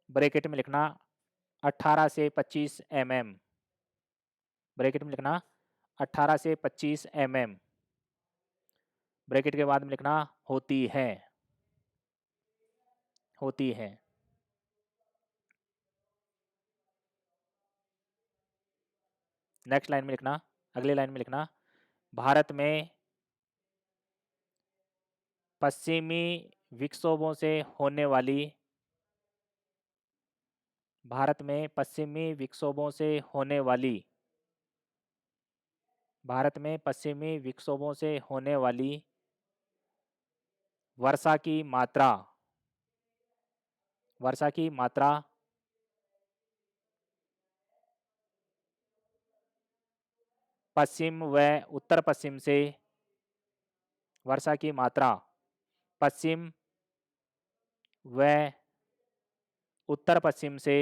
ब्रैकेट में लिखना 18 से 25 mm, ब्रैकेट में लिखना 18 से 25 mm, ब्रैकेट के बाद में लिखना होती है, होती है। नेक्स्ट लाइन में लिखना, अगली लाइन में लिखना भारत में पश्चिमी विक्षोभों से होने वाली, भारत में पश्चिमी विक्षोभों से होने वाली, भारत में पश्चिमी विक्षोभों से होने वाली वर्षा की मात्रा, वर्षा की मात्रा पश्चिम व उत्तर पश्चिम से, वर्षा की मात्रा पश्चिम व उत्तर पश्चिम से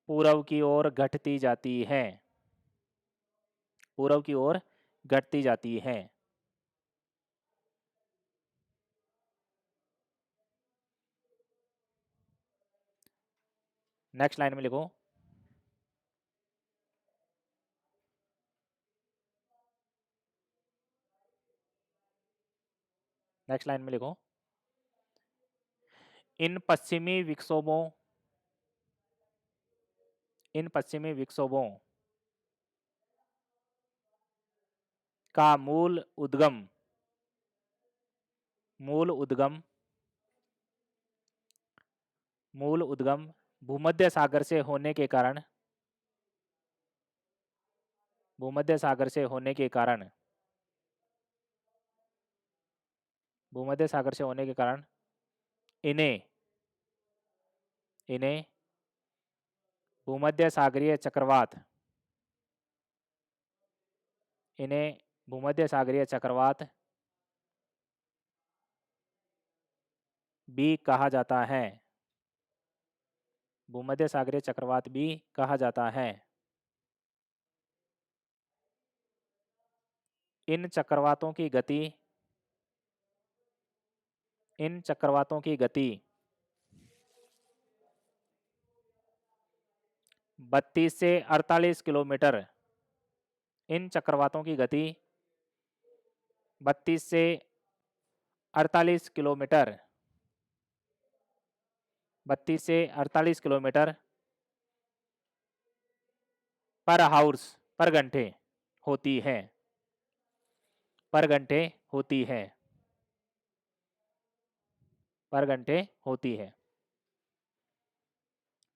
पूर्व की ओर घटती जाती है, पूर्व की ओर घटती जाती है। नेक्स्ट लाइन में लिखो नेक्स्ट लाइन में लिखो इन पश्चिमी विक्षोभों, इन पश्चिमी विक्षोभों का मूल उद्गम, मूल उद्गम, मूल उद्गम भूमध्य सागर से होने के कारण, भूमध्य सागर से होने के कारण, भूमध्य सागर से होने के कारण इन्हें, इन्हें भूमध्य सागरीय चक्रवात, इन्हें भूमध्य सागरीय चक्रवात भी कहा जाता है, भूमध्य सागरीय चक्रवात भी कहा जाता है। इन चक्रवातों की गति, इन चक्रवातों की गति 32 से 48 किलोमीटर, इन चक्रवातों की गति 32 से 48 किलोमीटर, 32 से 48 किलोमीटर पर हाउस, पर घंटे होती है, पर घंटे होती है, पर घंटे होती है।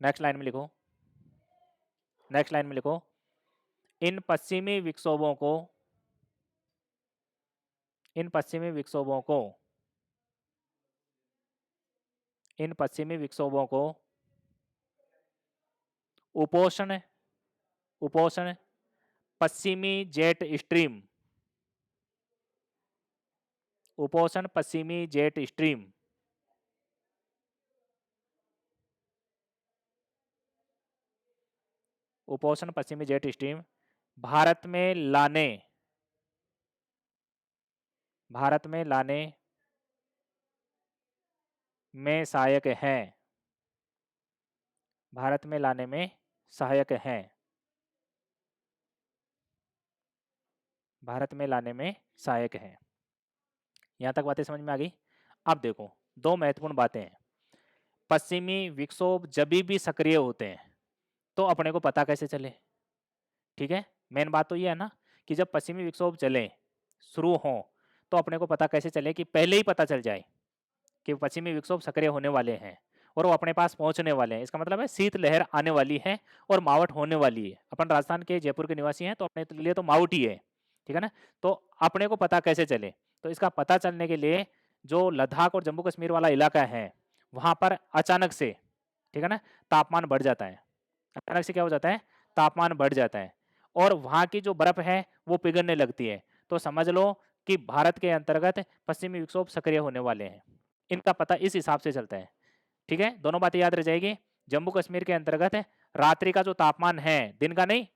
नेक्स्ट लाइन में लिखो, नेक्स्ट लाइन में लिखो इन पश्चिमी विक्षोभों को, इन पश्चिमी विक्षोभों को, इन पश्चिमी विक्षोभों को उपोषण, उपोषण पश्चिमी जेट स्ट्रीम, उपोषण पश्चिमी जेट स्ट्रीम, उपोषण पश्चिमी जेट स्ट्रीम भारत में लाने, भारत में लाने में सहायक है, भारत में लाने में सहायक है, भारत में लाने में सहायक है। यहां तक बातें समझ में आ गई। अब देखो दो महत्वपूर्ण बातें हैं। पश्चिमी विक्षोभ जब भी सक्रिय होते हैं तो अपने को पता कैसे चले, ठीक है। मेन बात तो ये है ना कि जब पश्चिमी विक्षोभ चले, शुरू हो, तो अपने को पता कैसे चले कि पहले ही पता चल जाए कि पश्चिमी विक्षोभ सक्रिय होने वाले हैं और वो अपने पास पहुंचने वाले हैं। इसका मतलब है शीत लहर आने वाली है और मावठ होने वाली है। अपन राजस्थान के जयपुर के निवासी हैं तो अपने लिए तो मावठ ही है, ठीक है ना। तो अपने को पता कैसे चले, तो इसका पता चलने के लिए जो लद्दाख और जम्मू कश्मीर वाला इलाका है वहां पर अचानक से, ठीक है ना, तापमान बढ़ जाता है। अचानक से क्या हो जाता है, तापमान बढ़ जाता है और वहां की जो बर्फ है वो पिघलने लगती है। तो समझ लो कि भारत के अंतर्गत पश्चिमी विक्षोभ सक्रिय होने वाले हैं। इनका पता इस हिसाब से चलता है, ठीक है। दोनों बातें याद रह जाएगी। जम्मू कश्मीर के अंतर्गत रात्रि का जो तापमान है, दिन का नहीं,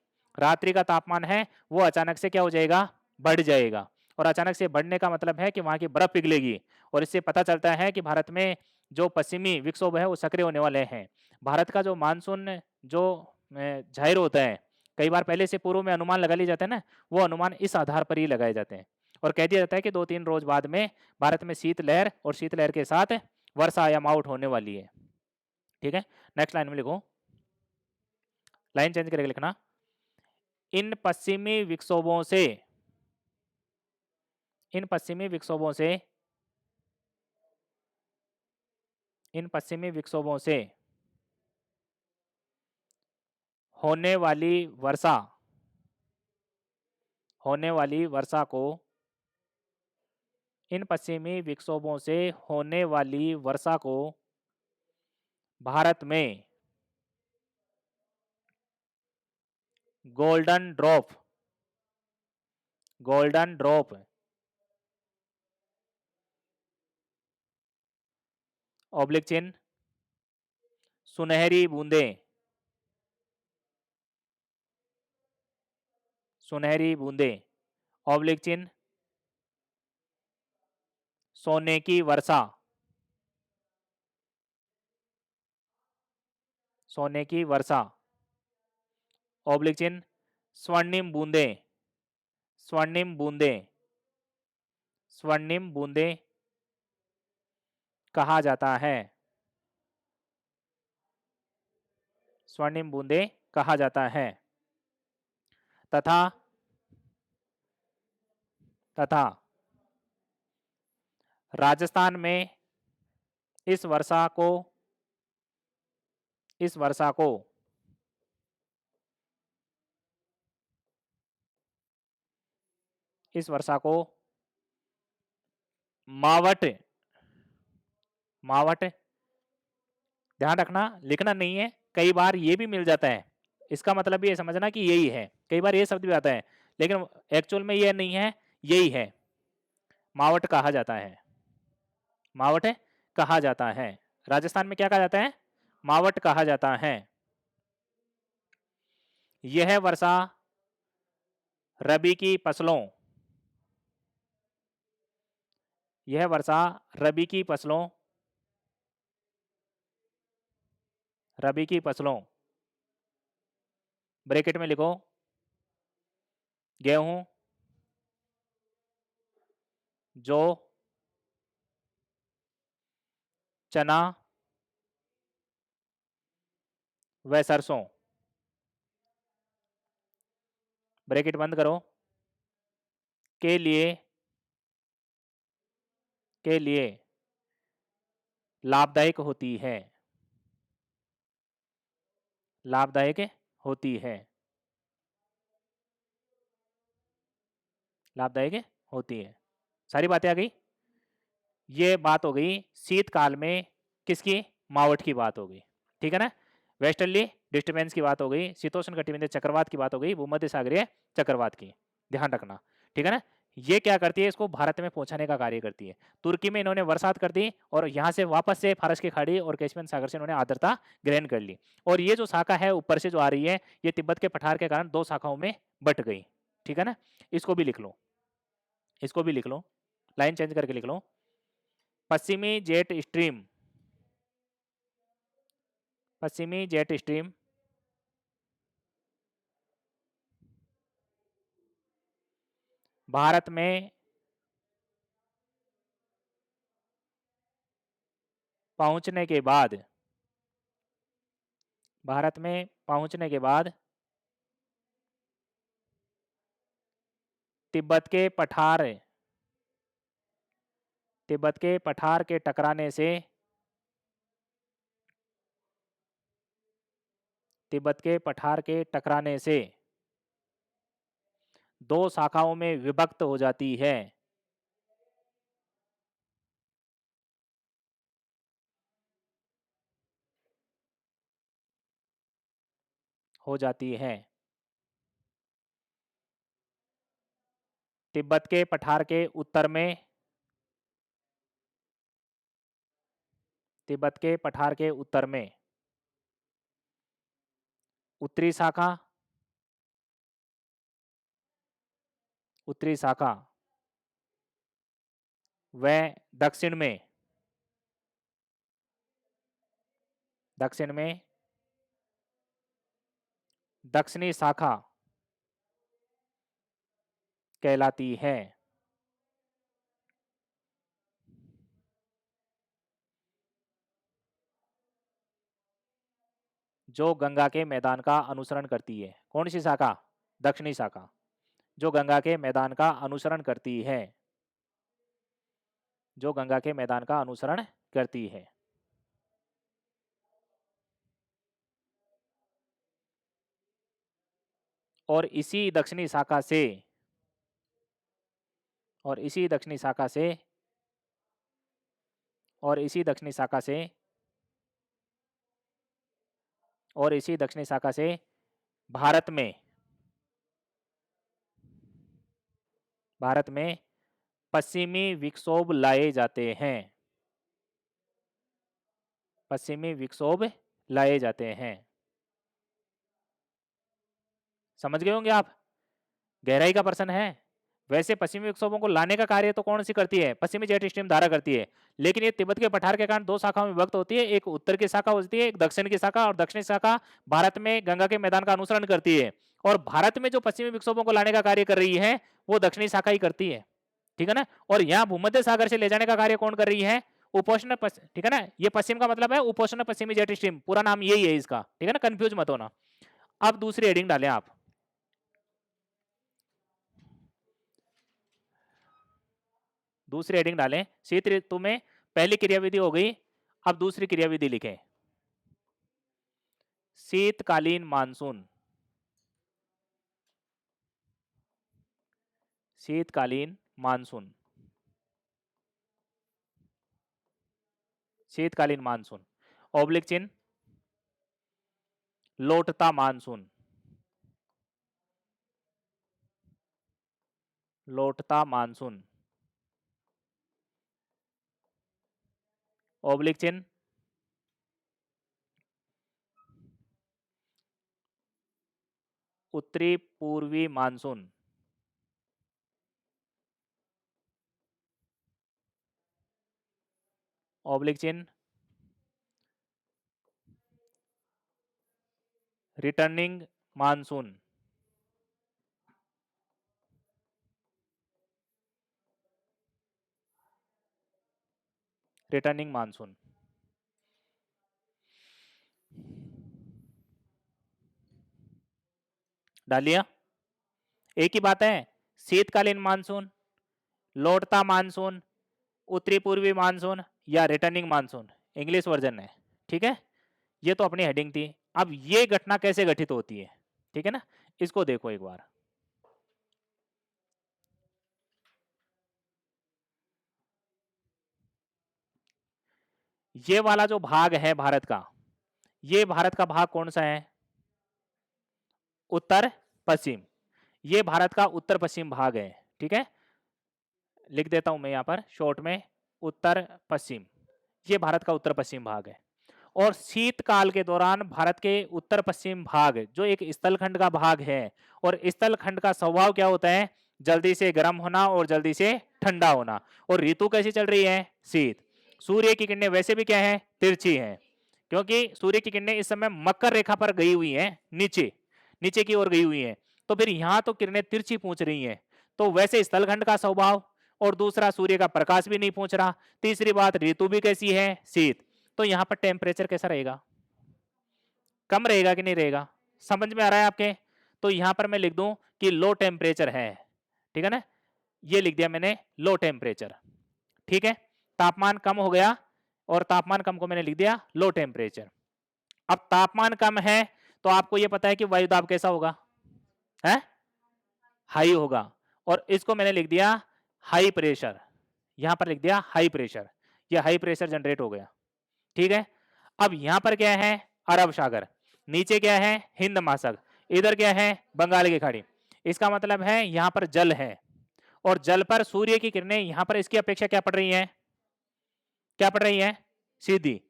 रात्रि का तापमान है वो अचानक से क्या हो जाएगा, बढ़ जाएगा। और अचानक से बढ़ने का मतलब है कि वहां की बर्फ पिघलेगी। और इससे पता चलता है कि भारत में जो पश्चिमी विक्षोभ है वो सक्रिय होने वाले हैं। भारत का जो मानसून जो जाहिर होता है, कई बार पहले से पूर्व में अनुमान लगा लिए जाते हैं ना, वो अनुमान इस आधार पर ही लगाए जाते हैं। और कह दिया जाता है कि 2-3 रोज बाद में भारत में शीतलहर और शीतलहर के साथ वर्षा या माउट होने वाली है। ठीक है, नेक्स्ट लाइन में लिखो, लाइन चेंज करके लिखना, इन पश्चिमी विक्षोभों से, इन पश्चिमी विक्षोभों से, इन पश्चिमी विक्षोभों से होने वाली वर्षा, होने वाली वर्षा को, इन पश्चिमी विक्षोभों से होने वाली वर्षा को भारत में golden drop, golden drop, oblique चिन्ह, सुनहरी बूंदें, सुनहरी बूंदें, ऑब्लिक चिन्ह, सोने की वर्षा, सोने की वर्षा, ऑब्लिक चिन्ह, स्वर्णिम बूंदें, स्वर्णिम बूंदें, स्वर्णिम बूंदें कहा जाता है, स्वर्णिम बूंदें कहा जाता है। तथा, तथा राजस्थान में इस वर्षा को, इस वर्षा को इस वर्षा को मावट, मावट, ध्यान रखना लिखना नहीं है, कई बार ये भी मिल जाता है, इसका मतलब ये समझना कि यही है, कई बार ये शब्द भी आता है, लेकिन एक्चुअल में ये नहीं है, यही है, मावट कहा जाता है, मावट कहा जाता है। राजस्थान में क्या कहा जाता है, मावट कहा जाता है। यह वर्षा रबी की फसलों, यह वर्षा रबी की फसलों, रबी की फसलों, ब्रैकेट में लिखो, गेहूं, जौ, चना व सरसों, ब्रैकेट बंद करो, के लिए, के लिए लाभदायक होती है, लाभदायक होती है, लाभदायक होती है। सारी बातें आ गई। ये बात हो गई शीतकाल में किसकी, मावट की बात हो गई, ठीक है ना। वेस्टर्ली डिस्टर्बेंस की बात हो गई, शीतोष्ण कटिबंधीय चक्रवात की बात हो गई, भूमध्य सागरीय चक्रवात की, ध्यान रखना, ठीक है ना। ये क्या करती है, इसको भारत में पहुंचाने का कार्य करती है। तुर्की में इन्होंने बरसात कर दी और यहाँ से वापस से फारस की खाड़ी और कैस्पियन सागर से इन्होंने आर्द्रता ग्रहण कर ली। और ये जो शाखा है ऊपर से जो आ रही है, ये तिब्बत के पठार के कारण 2 शाखाओं में बट गई, ठीक है ना। इसको भी लिख लो, इसको भी लिख लो, लाइन चेंज करके लिख लो, पश्चिमी जेट स्ट्रीम, पश्चिमी जेट स्ट्रीम भारत में पहुंचने के बाद, भारत में पहुंचने के बाद तिब्बत के पठार, तिब्बत के पठार के टकराने से, तिब्बत के पठार के टकराने से 2 शाखाओं में विभक्त हो जाती है, हो जाती है। तिब्बत के पठार के उत्तर में, तिब्बत के पठार के उत्तर में उत्तरी शाखा उत्तरी शाखा व दक्षिण में दक्षिणी शाखा कहलाती है। जो गंगा के मैदान का अनुसरण करती है। कौन सी शाखा? दक्षिणी शाखा, जो गंगा के मैदान का अनुसरण करती है, जो गंगा के मैदान का अनुसरण करती है। और इसी दक्षिणी शाखा से और इसी दक्षिणी शाखा से और इसी दक्षिणी शाखा से और इसी दक्षिणी शाखा से भारत में पश्चिमी विक्षोभ लाए जाते हैं। पश्चिमी विक्षोभ लाए जाते हैं। समझ गए होंगे आप, गहराई का प्रश्न है। वैसे पश्चिमी विक्षोभों को लाने का कार्य तो कौन सी करती है? पश्चिमी जेट स्ट्रीम धारा करती है, लेकिन ये तिब्बत के पठार के कारण दो शाखाओं में विभक्त होती है। एक उत्तर की शाखा होती है, एक दक्षिण की शाखा, और दक्षिणी शाखा भारत में गंगा के मैदान का अनुसरण करती है। और भारत में जो पश्चिमी विक्षोभों को लाने का कार्य कर रही है वो दक्षिणी शाखा ही करती है, ठीक है ना। और यहाँ भूमध्य सागर से ले जाने का कार्य कौन कर रही है? उपोष्ण, ठीक है ना। ये पश्चिम का मतलब है उपोष्ण पश्चिमी जेट स्ट्रीम, पूरा नाम यही है इसका, ठीक है ना, कंफ्यूज मत होना। अब दूसरी हेडिंग डालें आप, दूसरी हेडिंग डालें। शीत ऋतु में पहली क्रियाविधि हो गई, अब दूसरी क्रियाविधि लिखें। शीतकालीन मानसून। शीतकालीन मानसून। शीतकालीन मानसून, ऑब्लिक चिन्ह लौटता मानसून। लौटता मानसून, ऑब्लिक चिन्ह उत्तरी पूर्वी मानसून। ऑब्लिक चिन्ह रिटर्निंग मानसून। Returning monsoon. डालिया, एक ही बात है। शीतकालीन मानसून, लौटता मानसून, उत्तरी पूर्वी मानसून या रिटर्निंग मानसून, इंग्लिश वर्जन है, ठीक है। ये तो अपनी हेडिंग थी। अब ये घटना कैसे घटित होती है, ठीक है ना, इसको देखो एक बार। ये वाला जो भाग है भारत का, ये भारत का भाग कौन सा है? उत्तर पश्चिम। ये भारत का उत्तर पश्चिम भाग है, ठीक है। लिख देता हूं मैं यहां पर शॉर्ट में, उत्तर पश्चिम। ये भारत का उत्तर पश्चिम भाग है। और शीतकाल के दौरान भारत के उत्तर पश्चिम भाग जो एक स्थलखंड का भाग है, और स्थलखंड का स्वभाव क्या होता है? जल्दी से गर्म होना और जल्दी से ठंडा होना। और ऋतु कैसी चल रही है? शीत। सूर्य की किरणें वैसे भी क्या है? तिरछी है, क्योंकि सूर्य की किरणें इस समय मकर रेखा पर गई हुई हैं, नीचे नीचे की ओर गई हुई हैं। तो फिर यहां तो किरणें तिरछी पहुंच रही हैं, तो वैसे स्थलखंड का स्वभाव, और दूसरा सूर्य का प्रकाश भी नहीं पहुंच रहा। तीसरी बात, ऋतु भी कैसी है? शीत। तो यहां पर टेम्परेचर कैसा रहेगा? कम रहेगा कि नहीं रहेगा? समझ में आ रहा है आपके? तो यहां पर मैं लिख दूं कि लो टेम्परेचर है, ठीक है ना। ये लिख दिया मैंने, लो टेम्परेचर, ठीक है। तापमान कम हो गया, और तापमान कम को मैंने लिख दिया लो टेम्परेचर। अब तापमान कम है तो आपको यह पता है कि वायु दाब कैसा होगा? है हाई होगा। और इसको मैंने लिख दिया हाई प्रेशर, यहां पर लिख दिया हाई प्रेशर। यह हाई प्रेशर जनरेट हो गया, ठीक है। अब यहां पर क्या है? अरब सागर। नीचे क्या है? हिंद महासागर। इधर क्या है? बंगाल की खाड़ी। इसका मतलब है यहां पर जल है, और जल पर सूर्य की किरणें यहां पर इसकी अपेक्षा क्या पड़ रही है? क्या पड़ रही है? सीधी।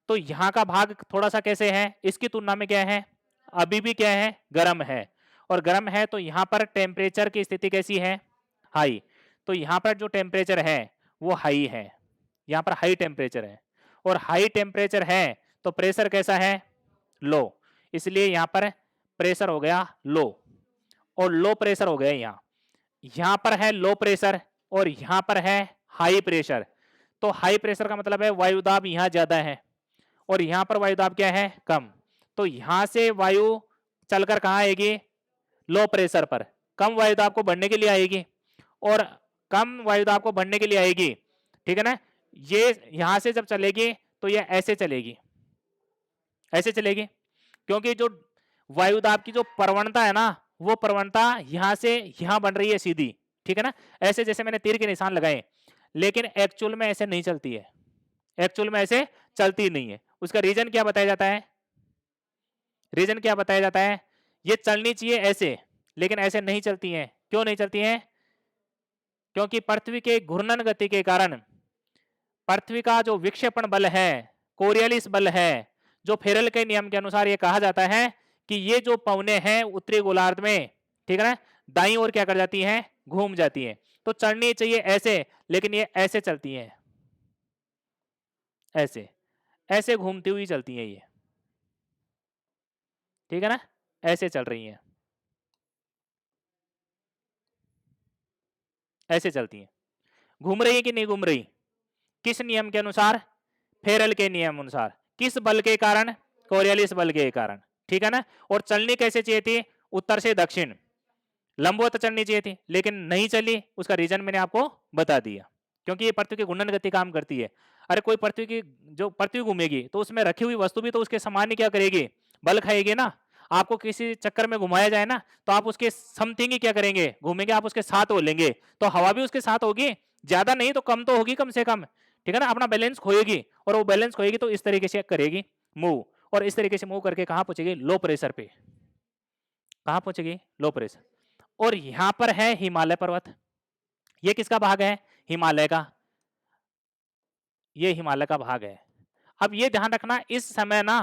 तो यहां का भाग थोड़ा सा कैसे है? इसकी तुलना में क्या है? अभी भी क्या है? गर्म है। और गर्म है तो यहां पर टेम्परेचर की स्थिति कैसी है? हाई। तो यहाँ पर जो टेम्परेचर है वो हाई है, यहाँ पर हाई टेम्परेचर है, और हाई टेम्परेचर है तो प्रेशर कैसा है, लो, इसलिए यहाँ पर प्रेशर हो गया लो, और लो प्रेशर हो गया यहाँ पर है लो प्रेशर और यहाँ पर है हाई प्रेशर। तो हाई प्रेशर का मतलब है वायुदाब यहाँ ज्यादा है और यहाँ पर वायुदाब क्या है, कम। तो यहाँ से वायु चलकर कहाँ आएगी, लो प्रेशर पर, कम वायुदाब को बढ़ने के लिए आएगी, और कम वायुदाब को बढ़ने के लिए आएगी, ठीक है ना। ये यहां से जब चलेगी तो ये ऐसे चलेगी, ऐसे चलेगी, क्योंकि जो वायुदाब की जो प्रवणता है ना, वो प्रवणता यहां से यहां बन रही है सीधी, ठीक है ना, ऐसे जैसे मैंने तीर के निशान लगाए, लेकिन एक्चुअल में ऐसे नहीं चलती है, एक्चुअल में ऐसे चलती नहीं है। उसका रीजन क्या बताया जाता है, रीजन क्या बताया जाता है, ये चलनी चाहिए ऐसे, लेकिन ऐसे नहीं चलती हैं। क्यों नहीं चलती हैं, क्योंकि पृथ्वी के घूर्णन गति के कारण पृथ्वी का जो विक्षेपण बल है, कोरियलिस बल है, जो फेरल के नियम के अनुसार ये कहा जाता है कि ये जो पवने हैं उत्तरी गोलार्ध में, ठीक है ना, दाईं ओर क्या कर जाती हैं, घूम जाती हैं। तो चलनी चाहिए ऐसे, लेकिन ये ऐसे चलती हैं, ऐसे ऐसे घूमती हुई चलती हैं ये, ठीक है ना, ऐसे चल रही हैं, ऐसे चलती हैं। घूम रही है कि नहीं घूम रही, किस नियम के अनुसार, फेरल के नियम अनुसार, किस बल के कारण, कोरियलिस बल के कारण, ठीक है ना। और चलनी कैसे चाहिए थी, उत्तर से दक्षिण लंबवत चलनी चाहिए थी, लेकिन नहीं चली। उसका रीजन मैंने आपको बता दिया, क्योंकि ये पृथ्वी की घूर्णन गति काम करती है। अरे कोई पृथ्वी की, जो पृथ्वी घूमेगी तो उसमें रखी हुई वस्तु भी तो उसके समान ही क्या करेगी, बल खाएगी ना। आपको किसी चक्कर में घुमाया जाए ना, तो आप उसके समथिंग ही क्या करेंगे, घूमेंगे, आप उसके साथ बोलेंगे, तो हवा भी उसके साथ होगी, ज्यादा नहीं तो कम तो होगी कम से कम, ठीक है ना। अपना बैलेंस खोएगी, और वो बैलेंस खोएगी तो इस तरीके से करेगी मूव, और इस तरीके से मूव करके कहाँ पहुंचेगी, लो प्रेशर पे, कहाँ पहुंचेगी, लो प्रेशर। और यहां पर है हिमालय पर्वत, ये किसका भाग है, हिमालय का, ये हिमालय का भाग है। अब ये ध्यान रखना, इस समय ना,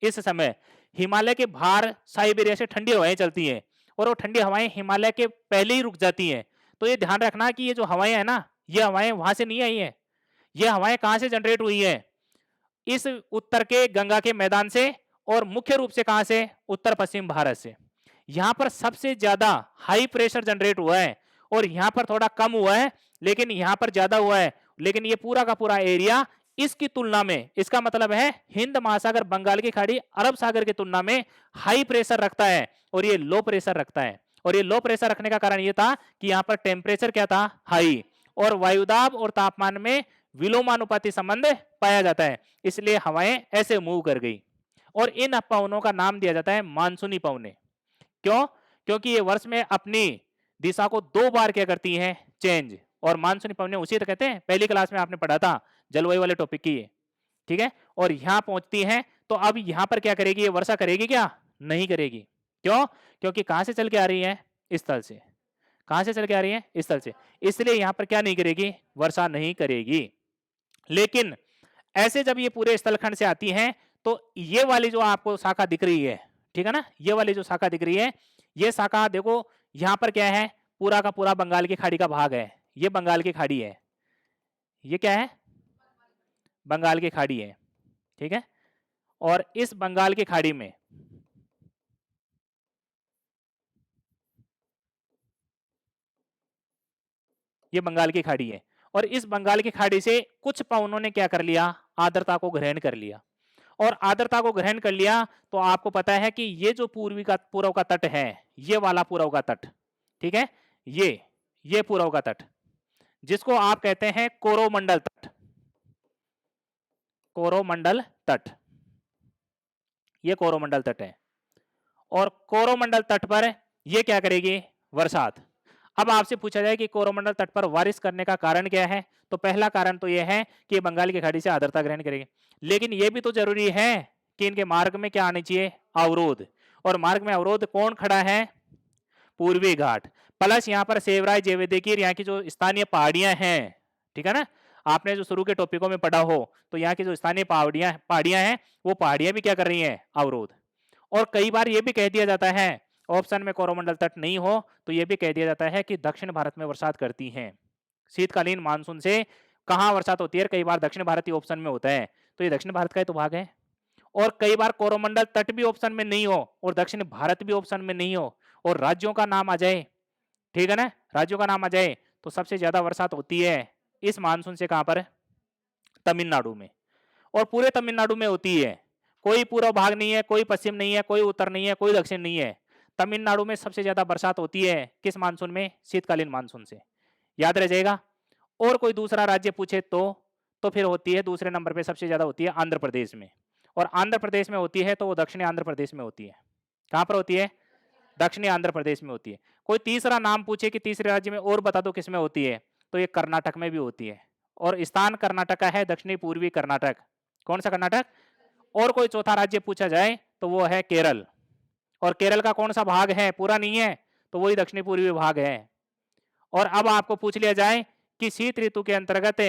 इस समय हिमालय के बाहर साइबेरिया से ठंडी हवाएं चलती हैं, और वो ठंडी हवाएं हिमालय के पहले ही रुक जाती हैं। तो ये ध्यान रखना कि ये जो हवाएं है ना, ये हवाएं वहां से नहीं आई हैं, ये हवाएं कहां से जनरेट हुई है, इस उत्तर के गंगा के मैदान से, और मुख्य रूप से कहां से, उत्तर पश्चिम भारत से। यहां पर सबसे ज्यादा हाई प्रेशर जनरेट हुआ है, और यहां पर थोड़ा कम हुआ है, लेकिन यहां पर ज्यादा हुआ है। लेकिन ये पूरा का पूरा एरिया इसकी तुलना में, इसका मतलब है हिंद महासागर, बंगाल की खाड़ी, अरब सागर की तुलना में हाई प्रेशर रखता है, और ये लो प्रेशर रखता है। और ये लो प्रेशर रखने का कारण ये था कि यहाँ पर टेम्परेचर क्या था, हाई, और वायुदाब और तापमान में विलोमानुपाती संबंध पाया जाता है, इसलिए हवाएं ऐसे मूव कर गई। और इन पवनों का नाम दिया जाता है मानसूनी पवने। क्यों, क्योंकि ये वर्ष में अपनी दिशा को 2 बार क्या करती हैं, चेंज। और मानसूनी पवनें उसी तो कहते हैं, पहली क्लास में आपने पढ़ा था जलवायु वाले टॉपिक की ये, ठीक है। और यहां पहुंचती हैं तो अब यहां पर क्या करेगी, ये वर्षा करेगी क्या, नहीं करेगी। क्यों, क्योंकि कहां से चल के आ रही है, इस तल से, कहां से चल के आ रही है, इस तल से, इसलिए यहां पर क्या नहीं करेगी, वर्षा नहीं करेगी। लेकिन ऐसे जब ये पूरे स्थलखंड से आती हैं तो ये वाली जो आपको शाखा दिख रही है, ठीक है ना, ये वाली जो शाखा दिख रही है, ये शाखा देखो, यहां पर क्या है, पूरा का पूरा बंगाल की खाड़ी का भाग है, ये बंगाल की खाड़ी है, ये क्या है, बंगाल की खाड़ी है, ठीक है। और इस बंगाल की खाड़ी में ये बंगाल की खाड़ी है, और इस बंगाल की खाड़ी से कुछ पवनों ने क्या कर लिया, आर्द्रता को ग्रहण कर लिया। और आर्द्रता को ग्रहण कर लिया तो आपको पता है कि ये जो पूर्व का तट है, ये वाला पूर्व का तट, ठीक है, ये पूर्व का तट, जिसको आप कहते हैं कोरोमंडल तट, कोरोमंडल तट, ये कोरोमंडल तट है। और कोरोमंडल तट पर ये क्या करेगी, बरसात। अब आपसे पूछा जाए कि कोरोमंडल तट पर बारिश करने का कारण क्या है, तो पहला कारण तो यह है कि बंगाल की खाड़ी से आर्द्रता ग्रहण करेगी, लेकिन यह भी तो जरूरी है कि इनके मार्ग में क्या आनी चाहिए, अवरोध। और मार्ग में अवरोध कौन खड़ा है, पूर्वी घाट, प्लस यहाँ पर सेवराय जेवेदेकीर, यहाँ की जो स्थानीय पहाड़ियां हैं, ठीक है ना, आपने जो शुरू के टॉपिकों में पढ़ा हो, तो यहाँ की जो स्थानीय पहाड़ियां हैं, वो पहाड़ियां भी क्या कर रही हैं, अवरोध। और कई बार ये भी कह दिया जाता है ऑप्शन में कोरोमंडल तट नहीं हो तो यह भी कह दिया जाता है कि दक्षिण भारत में बरसात करती है। शीतकालीन मानसून से कहाँ बरसात होती है? कई बार दक्षिण भारत ही ऑप्शन में होता है, तो ये दक्षिण भारत का ही तो भाग है। और कई बार कोरोमंडल तट भी ऑप्शन में नहीं हो और दक्षिण भारत भी ऑप्शन में नहीं हो और राज्यों का नाम आ जाए, ठीक है ना, राज्यों का नाम आ जाए, तो सबसे ज्यादा बरसात होती है इस मानसून से कहां पर? तमिलनाडु में। और पूरे तमिलनाडु में होती है, कोई पूर्व भाग नहीं है, कोई पश्चिम नहीं है, कोई उत्तर नहीं है, कोई दक्षिण नहीं है। तमिलनाडु में सबसे ज्यादा बरसात होती है किस मानसून में? शीतकालीन मानसून से। याद रह जाएगा। और कोई दूसरा राज्य पूछे तो फिर होती है दूसरे नंबर पे सबसे ज्यादा होती है आंध्र प्रदेश में। और आंध्र प्रदेश में होती है तो वो दक्षिणी आंध्र प्रदेश में होती है। कहां पर होती है? दक्षिणी आंध्र प्रदेश में होती है। कोई तीसरा नाम पूछे कि तीसरे राज्य में और बता दो किसमें होती है, तो ये कर्नाटक में भी होती है। और स्थान कर्नाटक का है दक्षिणी पूर्वी कर्नाटक। कौन सा कर्नाटक? और कोई चौथा राज्य पूछा जाए तो वो है केरल। और केरल का कौन सा भाग है? पूरा नहीं है, तो वही दक्षिणी पूर्वी भाग है। और अब आपको पूछ लिया जाए कि शीत ऋतु के अंतर्गत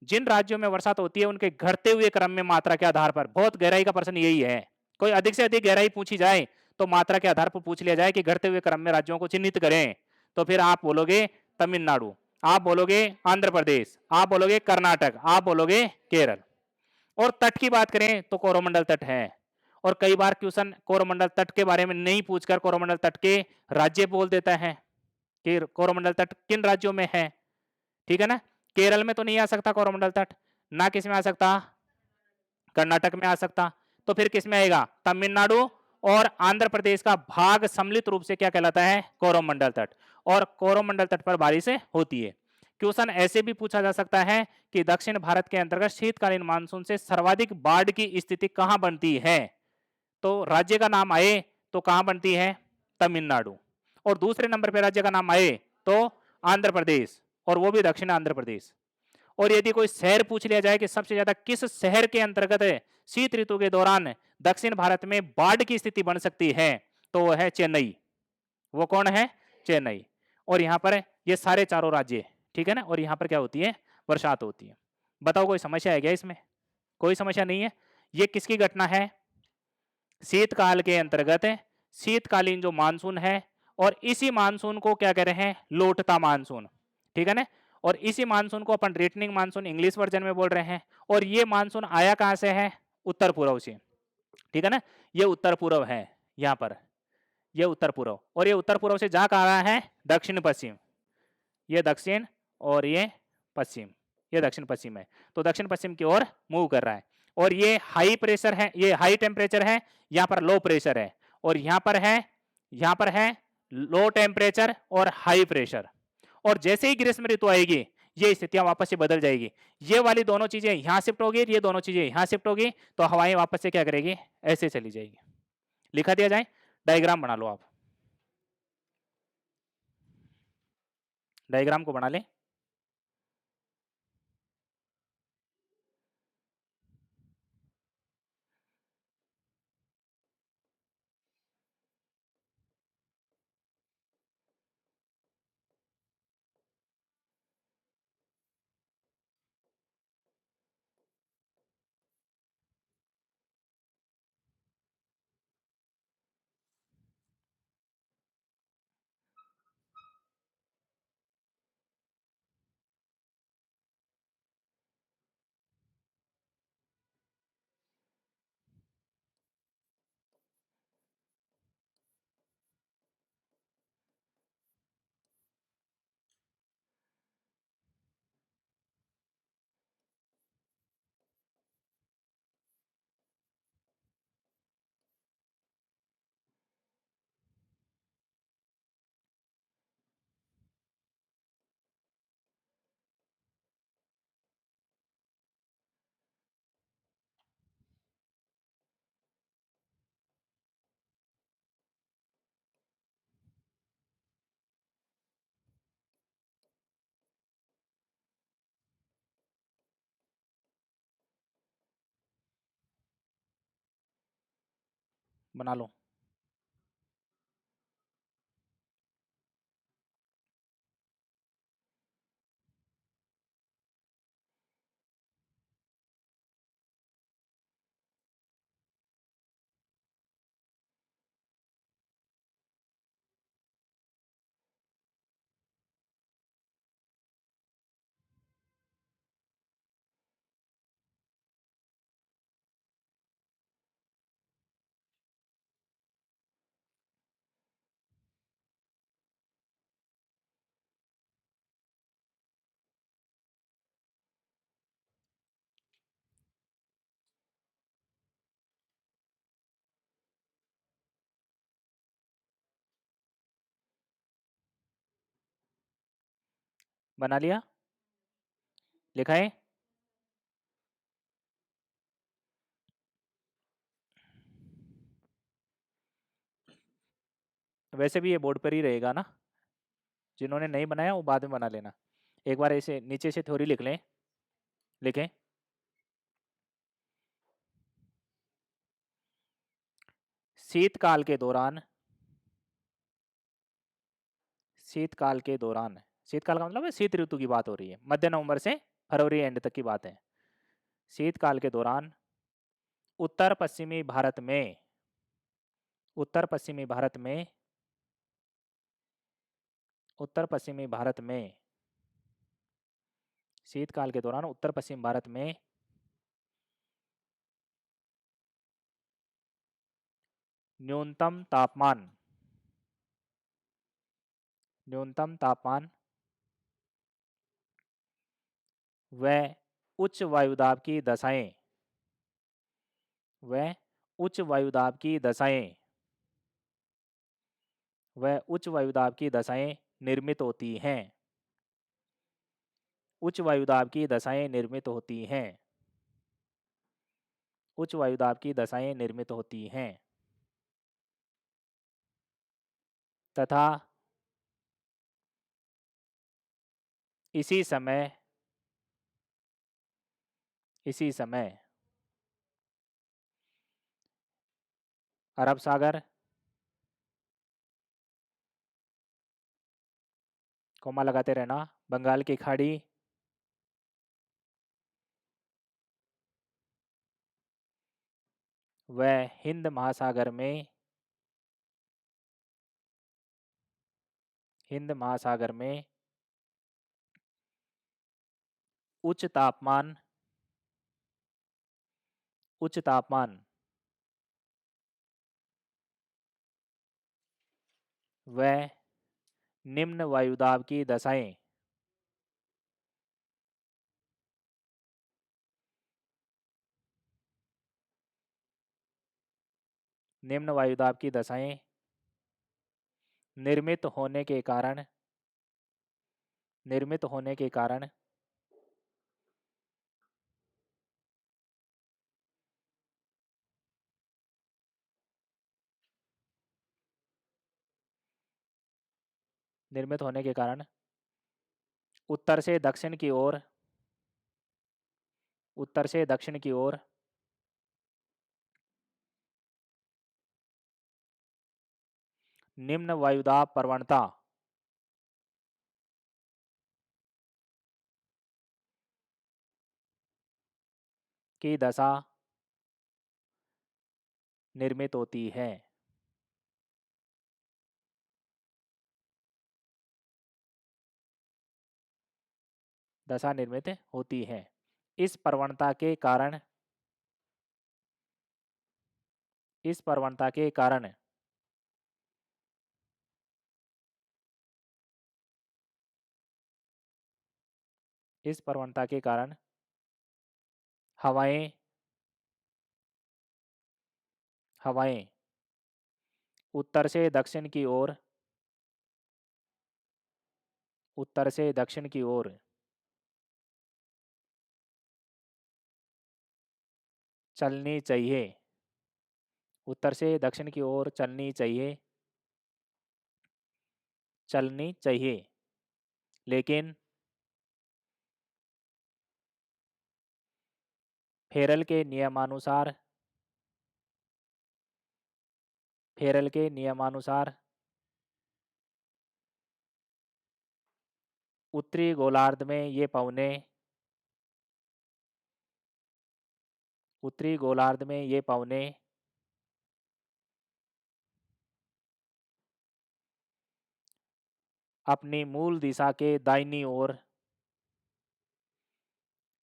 जिन राज्यों में वर्षा होती है उनके घटते हुए क्रम में मात्रा के आधार पर, बहुत गहराई का प्रश्न यही है, कोई अधिक से अधिक गहराई पूछी जाए तो मात्रा के आधार पर पूछ लिया जाए कि घटते हुए क्रम में राज्यों को चिन्हित करें, तो फिर आप बोलोगे तमिलनाडु, आप बोलोगे आंध्र प्रदेश, आप बोलोगे कर्नाटक, आप बोलोगे केरल। और तट की बात करें तो कोरोमंडल तट है। और कई बार क्वेश्चन कोरोमंडल तट के बारे में नहीं पूछकर कोरोमंडल तट के राज्य बोल देता है कि कोरोमंडल तट किन राज्यों में है, ठीक है ना। केरल में तो नहीं आ सकता कोरोमंडल तट, ना किस में आ सकता? कर्नाटक में आ सकता। तो फिर किस में आएगा? तमिलनाडु और आंध्र प्रदेश का भाग सम्मिलित रूप से क्या कहलाता है? कोरोमंडल तट। और कोरोमंडल तट पर बारिश होती है। क्वेश्चन ऐसे भी पूछा जा सकता है कि दक्षिण भारत के अंतर्गत शीतकालीन मानसून से सर्वाधिक बाढ़ की स्थिति कहां बनती है? तो राज्य का नाम आए तो कहां बनती है? तमिलनाडु। और दूसरे नंबर पर राज्य का नाम आए तो आंध्र प्रदेश, और वो भी दक्षिण आंध्र प्रदेश। और यदि कोई शहर पूछ लिया जाए कि सबसे ज्यादा किस शहर के अंतर्गत शीत ऋतु के दौरान दक्षिण भारत में बाढ़ की स्थिति बन सकती है, तो वो है चेन्नई। वो कौन है? चेन्नई। और यहां पर ये सारे चारों राज्य, ठीक है ना, और यहां पर क्या होती है? बरसात होती है। बताओ कोई समस्या है क्या इसमें? कोई समस्या नहीं है। ये किसकी घटना है? शीतकाल के अंतर्गत शीतकालीन जो मानसून है, और इसी मानसून को क्या कह रहे हैं? लौटता मानसून, ठीक है ना। और इसी मानसून को अपन रिटर्निंग मानसून इंग्लिश वर्जन में बोल रहे हैं। और ये मानसून आया कहां से है? उत्तर पूर्व से, ठीक है ना। ये उत्तर पूर्व है यहाँ पर, ये उत्तर पूर्व, और ये उत्तर पूर्व से जा कहा रहा है? दक्षिण पश्चिम। ये दक्षिण और ये पश्चिम, ये दक्षिण पश्चिम है, तो दक्षिण पश्चिम की ओर मूव कर रहा है। और ये हाई प्रेशर है, ये हाई टेम्परेचर है, यहाँ पर लो प्रेशर है। और यहाँ पर है, यहाँ पर है लो टेम्परेचर और हाई प्रेशर। और जैसे ही ग्रीष्म ऋतु आएगी ये स्थितियां वापस से बदल जाएगी। ये वाली दोनों चीजें यहां शिफ्ट होगी, ये दोनों चीजें यहां शिफ्ट होगी, तो हवाएं वापस से क्या करेगी? ऐसे चली जाएगी। लिखा दिया जाए, डायग्राम बना लो आप, डायग्राम को बना ले। बना लो। बना लिया? लिखा है? वैसे भी ये बोर्ड पर ही रहेगा ना, जिन्होंने नहीं बनाया वो बाद में बना लेना। एक बार ऐसे नीचे से थ्योरी लिख लें। लिखें। शीतकाल के दौरान, शीतकाल के दौरान, शीतकाल का मतलब है शीत ऋतु की बात हो रही है, मध्य नवंबर से फरवरी एंड तक की बात है। शीतकाल के दौरान उत्तर पश्चिमी भारत में, उत्तर पश्चिमी भारत में, उत्तर पश्चिमी भारत में, शीतकाल के दौरान उत्तर पश्चिम भारत में न्यूनतम तापमान, न्यूनतम तापमान व उच्च वायुदाब की दशाएं, व उच्च वायुदाब की दशाएं, व उच्च वायुदाब की दशाएं निर्मित होती हैं, उच्च वायुदाब की दशाएं निर्मित होती हैं, उच्च वायुदाब की दशाएं निर्मित होती हैं, तथा इसी समय, इसी समय अरब सागर, कोमा लगाते रहना, बंगाल की खाड़ी, व हिंद महासागर में, हिंद महासागर में उच्च तापमान, उच्च तापमान व निम्न वायुदाब की दशाएं, निम्न वायुदाब की दशाएं निर्मित होने के कारण, निर्मित होने के कारण निर्मित होने के कारण उत्तर से दक्षिण की ओर, उत्तर से दक्षिण की ओर निम्न वायुदाब प्रवणता की दशा निर्मित होती है, दशा निर्मित होती है। इस प्रवणता के कारण, इस प्रवणता के कारण इस प्रवणता के कारण हवाएं, हवाएं उत्तर से दक्षिण की ओर, उत्तर से दक्षिण की ओर चलनी चाहिए, उत्तर से दक्षिण की ओर चलनी चाहिए, चलनी चाहिए। लेकिन फेरल के नियमानुसार, फेरल के नियमानुसार उत्तरी गोलार्ध में ये पवने, उत्तरी गोलार्ध में ये पवने अपनी मूल दिशा के दाहिनी ओर,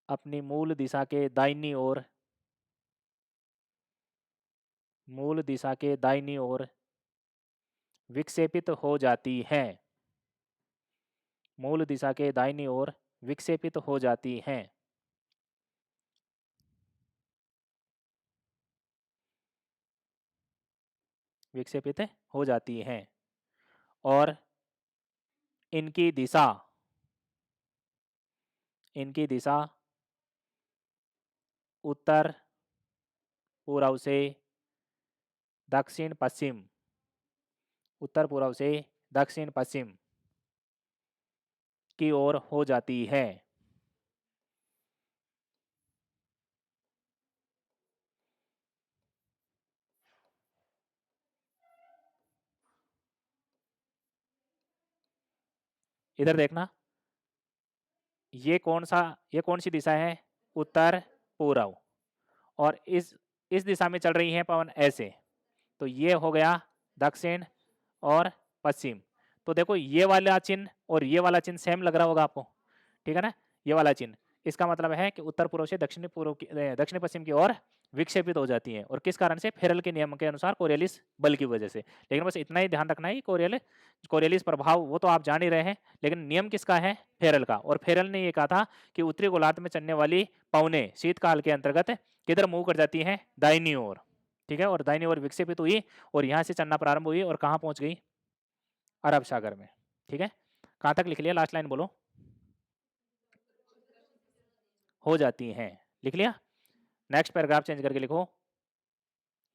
अपनी मूल दिशा के दाहिनी ओर, मूल दिशा के दाहिनी ओर विक्षेपित हो जाती हैं, मूल दिशा के दाहिनी ओर विक्षेपित हो जाती हैं, विक्षेपित हो जाती हैं। और इनकी दिशा, इनकी दिशा उत्तर पूर्व से दक्षिण पश्चिम, उत्तर पूर्व से दक्षिण पश्चिम की ओर हो जाती है। इधर देखना, ये कौन सी दिशा है? उत्तर पूर्व। और इस दिशा में चल रही है पवन ऐसे, तो ये हो गया दक्षिण और पश्चिम। तो देखो ये वाला चिन्ह और ये वाला चिन्ह सेम लग रहा होगा आपको, ठीक है ना? ये वाला चिन्ह, इसका मतलब है कि उत्तर पूर्व से दक्षिण पश्चिम की ओर विक्षेपित हो जाती है। और किस कारण से? फेरल के नियम के अनुसार कोरियलिस बल की वजह से। लेकिन बस इतना ही ध्यान रखना है, कोरियलिस प्रभाव वो तो आप जान ही रहे हैं, लेकिन नियम किसका है? फेरल का। और फेरल ने ये कहा था कि उत्तरी गोलार्ध में चलने वाली पवनें शीतकाल के अंतर्गत किधर मूव कर जाती हैं? दाहिनी ओर, ठीक है? और दाहिनी ओर विक्षेपित हुई और यहाँ से चलना प्रारंभ हुई और कहाँ पहुंच गई? अरब सागर में, ठीक है? कहाँ तक लिख लिया? लास्ट लाइन बोलो। हो जाती हैं, लिख लिया? नेक्स्ट पैराग्राफ चेंज करके लिखो,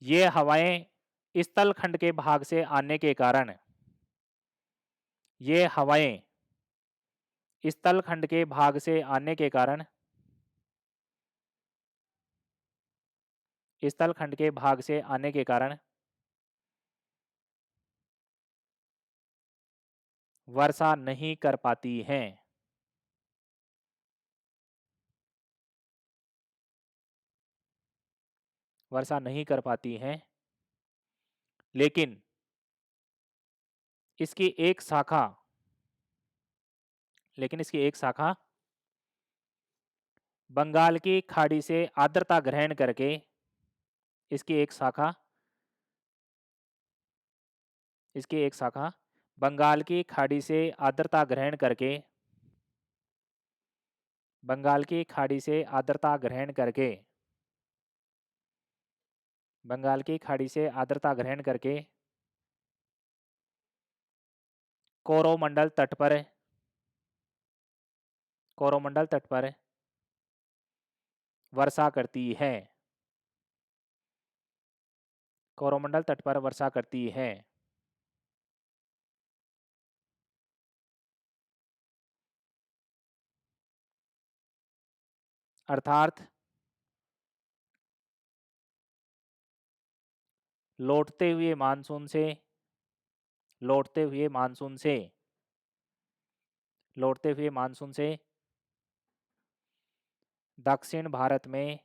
ये हवाएं इस तल खंड के भाग से आने के कारण, ये हवाएं इस तल खंड के भाग से आने के कारण, इस तल खंड के भाग से आने के कारण वर्षा नहीं कर पाती हैं। वर्षा नहीं कर पाती हैं, लेकिन इसकी एक शाखा, लेकिन इसकी एक शाखा बंगाल की खाड़ी से आर्द्रता ग्रहण करके, इसकी एक शाखा, इसकी एक शाखा बंगाल की खाड़ी से आर्द्रता ग्रहण करके, बंगाल की खाड़ी से आर्द्रता ग्रहण करके, बंगाल की खाड़ी से आर्द्रता ग्रहण करके कोरोमंडल तट पर, कोरोमंडल तट पर वर्षा करती है, कोरोमंडल तट पर वर्षा करती है। अर्थात लौटते हुए मानसून से, लौटते हुए मानसून से, लौटते हुए मानसून से दक्षिण भारत में,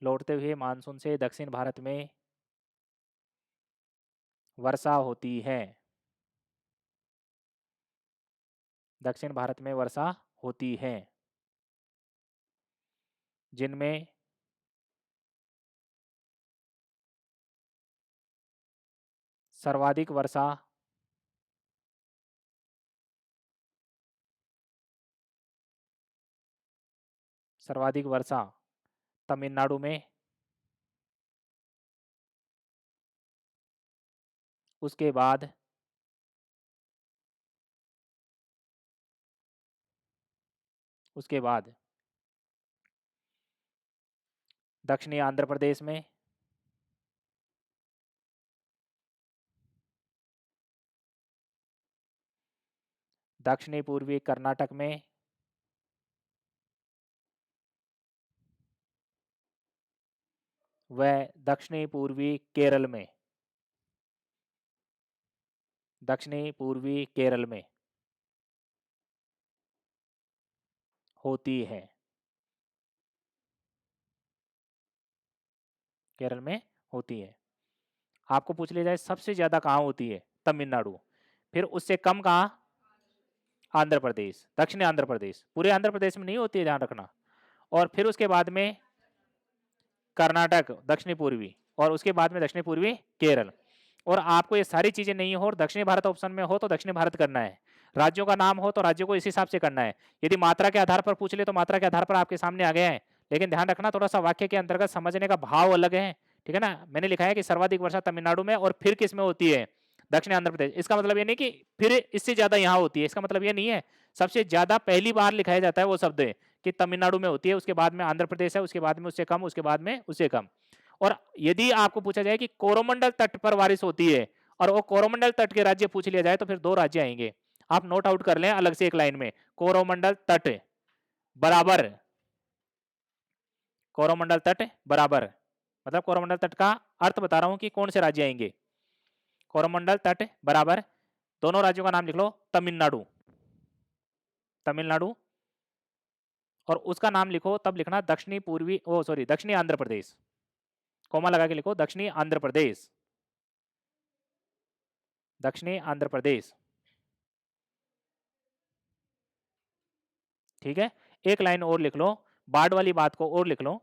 लौटते हुए मानसून से दक्षिण भारत में वर्षा होती है, दक्षिण भारत में वर्षा होती है, जिनमें सर्वाधिक वर्षा सर्वाधिक वर्षा तमिलनाडु में, उसके बाद उसके बाद दक्षिणी आंध्र प्रदेश में, दक्षिणी पूर्वी कर्नाटक में, व दक्षिणी पूर्वी केरल में, दक्षिणी पूर्वी केरल में होती है, केरल में होती है। आपको पूछ लिया जाए सबसे ज्यादा कहाँ होती है? तमिलनाडु। फिर उससे कम कहाँ? आंध्र प्रदेश, दक्षिणी आंध्र प्रदेश। पूरे आंध्र प्रदेश में नहीं होती है, ध्यान रखना। और फिर उसके बाद में कर्नाटक दक्षिणी पूर्वी, और उसके बाद में दक्षिणी पूर्वी केरल। और आपको ये सारी चीजें नहीं हो और दक्षिणी भारत ऑप्शन में हो तो दक्षिणी भारत करना है, राज्यों का नाम हो तो राज्यों को इस हिसाब से करना है। यदि मात्रा के आधार पर पूछ ले तो मात्रा के आधार पर आपके सामने आ गया है, लेकिन ध्यान रखना थोड़ा सा वाक्य के अंतर्गत समझने का भाव अलग है, ठीक है ना? मैंने लिखा है कि सर्वाधिक वर्षा तमिलनाडु में, और फिर किस में होती है? दक्षिणी आंध्र प्रदेश। इसका मतलब ये नहीं कि फिर इससे ज्यादा यहाँ होती है, इसका मतलब ये नहीं है। सबसे ज्यादा पहली बार लिखाया जाता है वो शब्द है कि तमिलनाडु में होती है, उसके बाद में आंध्र प्रदेश है, उसके बाद में उससे कम, उसके बाद में उससे कम। और यदि आपको पूछा जाए कि कोरोमंडल तट पर बारिश होती है और वो कोरोमंडल तट के राज्य पूछ लिया जाए तो फिर 2 राज्य आएंगे। आप नोट आउट कर लें अलग से एक लाइन में, कोरोमंडल तट बराबर, कोरोमंडल तट बराबर, मतलब कोरोमंडल तट का अर्थ बता रहा हूं कि कौन से राज्य आएंगे। कोरोमंडल तट बराबर दोनों राज्यों का नाम लिख लो, तमिलनाडु, तमिलनाडु, और उसका नाम लिखो तब लिखना दक्षिणी पूर्वी, ओ सॉरी, दक्षिणी आंध्र प्रदेश, कोमा लगा के लिखो दक्षिणी आंध्र प्रदेश, दक्षिणी आंध्र प्रदेश। ठीक है, एक लाइन और लिख लो, बाढ़ वाली बात को और लिख लो।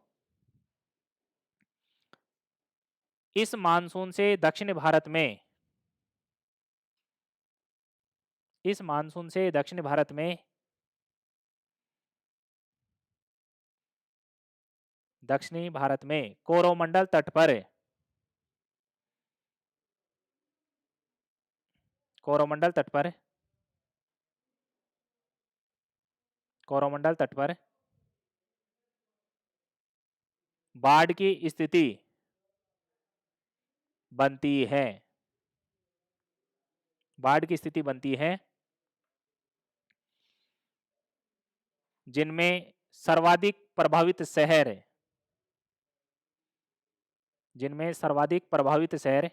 इस मानसून से दक्षिण भारत में, इस मानसून से दक्षिण भारत में दक्षिणी भारत में कोरोमंडल तट पर, कोरोमंडल तट पर, कोरोमंडल तट पर बाढ़ की स्थिति बनती है, बाढ़ की स्थिति बनती है, जिनमें सर्वाधिक प्रभावित शहर, जिनमें सर्वाधिक प्रभावित शहर,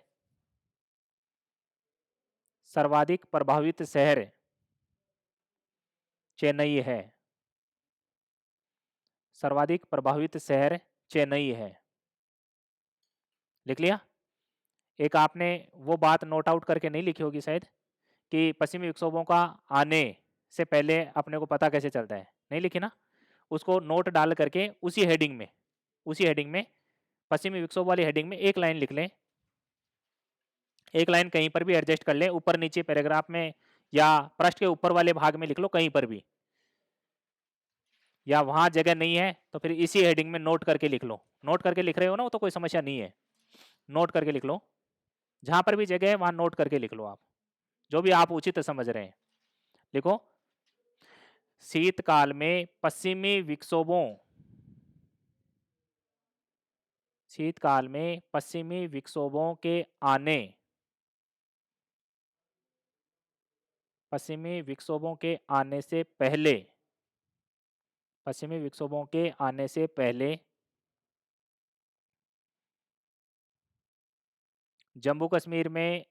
सर्वाधिक प्रभावित शहर चेन्नई है, सर्वाधिक प्रभावित शहर चेन्नई है। लिख लिया? एक आपने वो बात नोट आउट करके नहीं लिखी होगी शायद कि पश्चिमी विक्षोभों का आने से पहले अपने को पता कैसे चलता है, नहीं लिखी ना? उसको नोट डाल करके उसी हेडिंग में, उसी हेडिंग में पश्चिमी विक्षोभ वाली हेडिंग में एक लाइन लिख लें, एक लाइन कहीं पर भी एडजस्ट कर लें, ऊपर नीचे पैराग्राफ में या पृष्ठ के ऊपर वाले भाग में लिख लो कहीं पर भी, या वहां जगह नहीं है तो फिर इसी हेडिंग में नोट करके लिख लो। नोट करके लिख रहे हो ना, वो तो कोई समस्या नहीं है, नोट करके लिख लो, जहां पर भी जगह है वहां नोट करके लिख लो, आप जो भी आप उचित समझ रहे हैं लिखो। शीतकाल में पश्चिमी विक्षोभों, शीतकाल में पश्चिमी विक्षोभों के आने, पश्चिमी विक्षोभों के आने से पहले, पश्चिमी विक्षोभों के आने से पहले जम्मू कश्मीर में,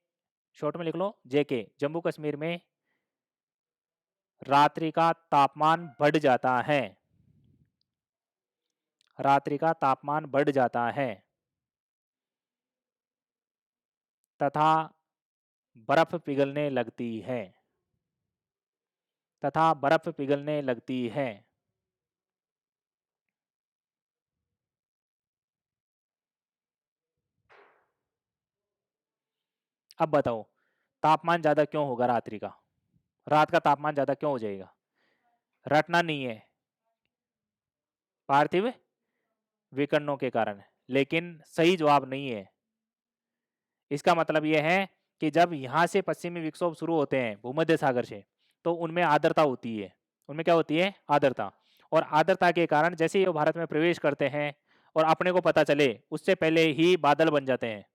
शॉर्ट में लिख लो जेके, जम्मू कश्मीर में रात्रि का तापमान बढ़ जाता है, रात्रि का तापमान बढ़ जाता है तथा बर्फ पिघलने लगती है, तथा बर्फ पिघलने लगती है। अब बताओ तापमान ज्यादा क्यों होगा रात्रि का, रात का तापमान ज्यादा क्यों हो जाएगा? रटना नहीं है, पार्थिव विकिरणों के कारण, लेकिन सही जवाब नहीं है। इसका मतलब यह है कि जब यहाँ से पश्चिमी विक्षोभ शुरू होते हैं भूमध्य सागर से, तो उनमें आर्द्रता होती है, उनमें क्या होती है? आर्द्रता। और आर्द्रता के कारण जैसे ही वो भारत में प्रवेश करते हैं और अपने को पता चले उससे पहले ही बादल बन जाते हैं,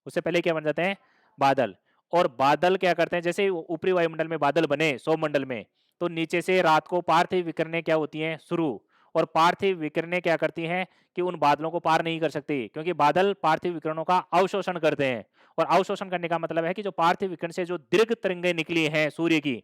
उससे पहले क्या बन जाते हैं? बादल। और बादल क्या करते हैं, जैसे ऊपरी वायुमंडल में बादल बने सौरमंडल में, तो नीचे से रात को पार्थिव विकिरणें क्या होती हैं? शुरू। और पार्थिव विकिरणें क्या करती हैं कि उन बादलों को पार नहीं कर सकती, क्योंकि बादल पार्थिव विकिरणों का अवशोषण करते हैं। और अवशोषण करने का मतलब है कि जो पार्थिव विकिरण से जो दीर्घ तरंगें निकली हैं सूर्य की,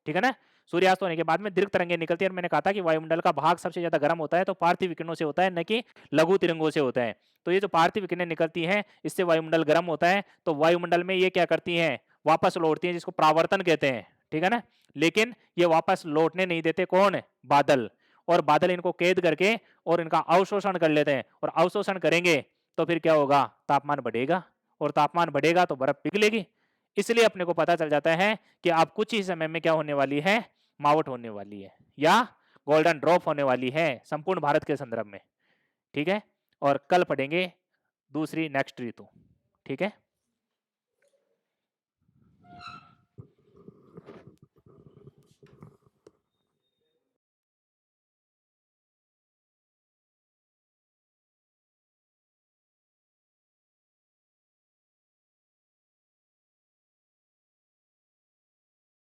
ठीक है ना, सूर्यास्त होने के बाद में दीर्घ तरंगें निकलती है, और मैंने कहा था कि वायुमंडल का भाग सबसे ज्यादा गर्म होता है तो पार्थिव विकिरणों से होता है, न कि लघु तिरंगों से होता है। तो ये जो पार्थिव विकिरणें निकलती हैं इससे वायुमंडल गर्म होता है, तो वायुमंडल में ये क्या करती हैं? वापस लौटती हैं, जिसको परावर्तन कहते हैं, ठीक है ना। लेकिन ये वापस लौटने नहीं देते, कौन? बादल। और बादल इनको कैद करके और इनका अवशोषण कर लेते हैं, और अवशोषण करेंगे तो फिर क्या होगा? तापमान बढ़ेगा, और तापमान बढ़ेगा तो बर्फ पिघलेगी। इसलिए अपने को पता चल जाता है कि अब कुछ ही समय में क्या होने वाली है? मावट होने वाली है, या गोल्डन ड्रॉप होने वाली है संपूर्ण भारत के संदर्भ में, ठीक है। और कल पढ़ेंगे दूसरी नेक्स्ट ऋतु, ठीक है।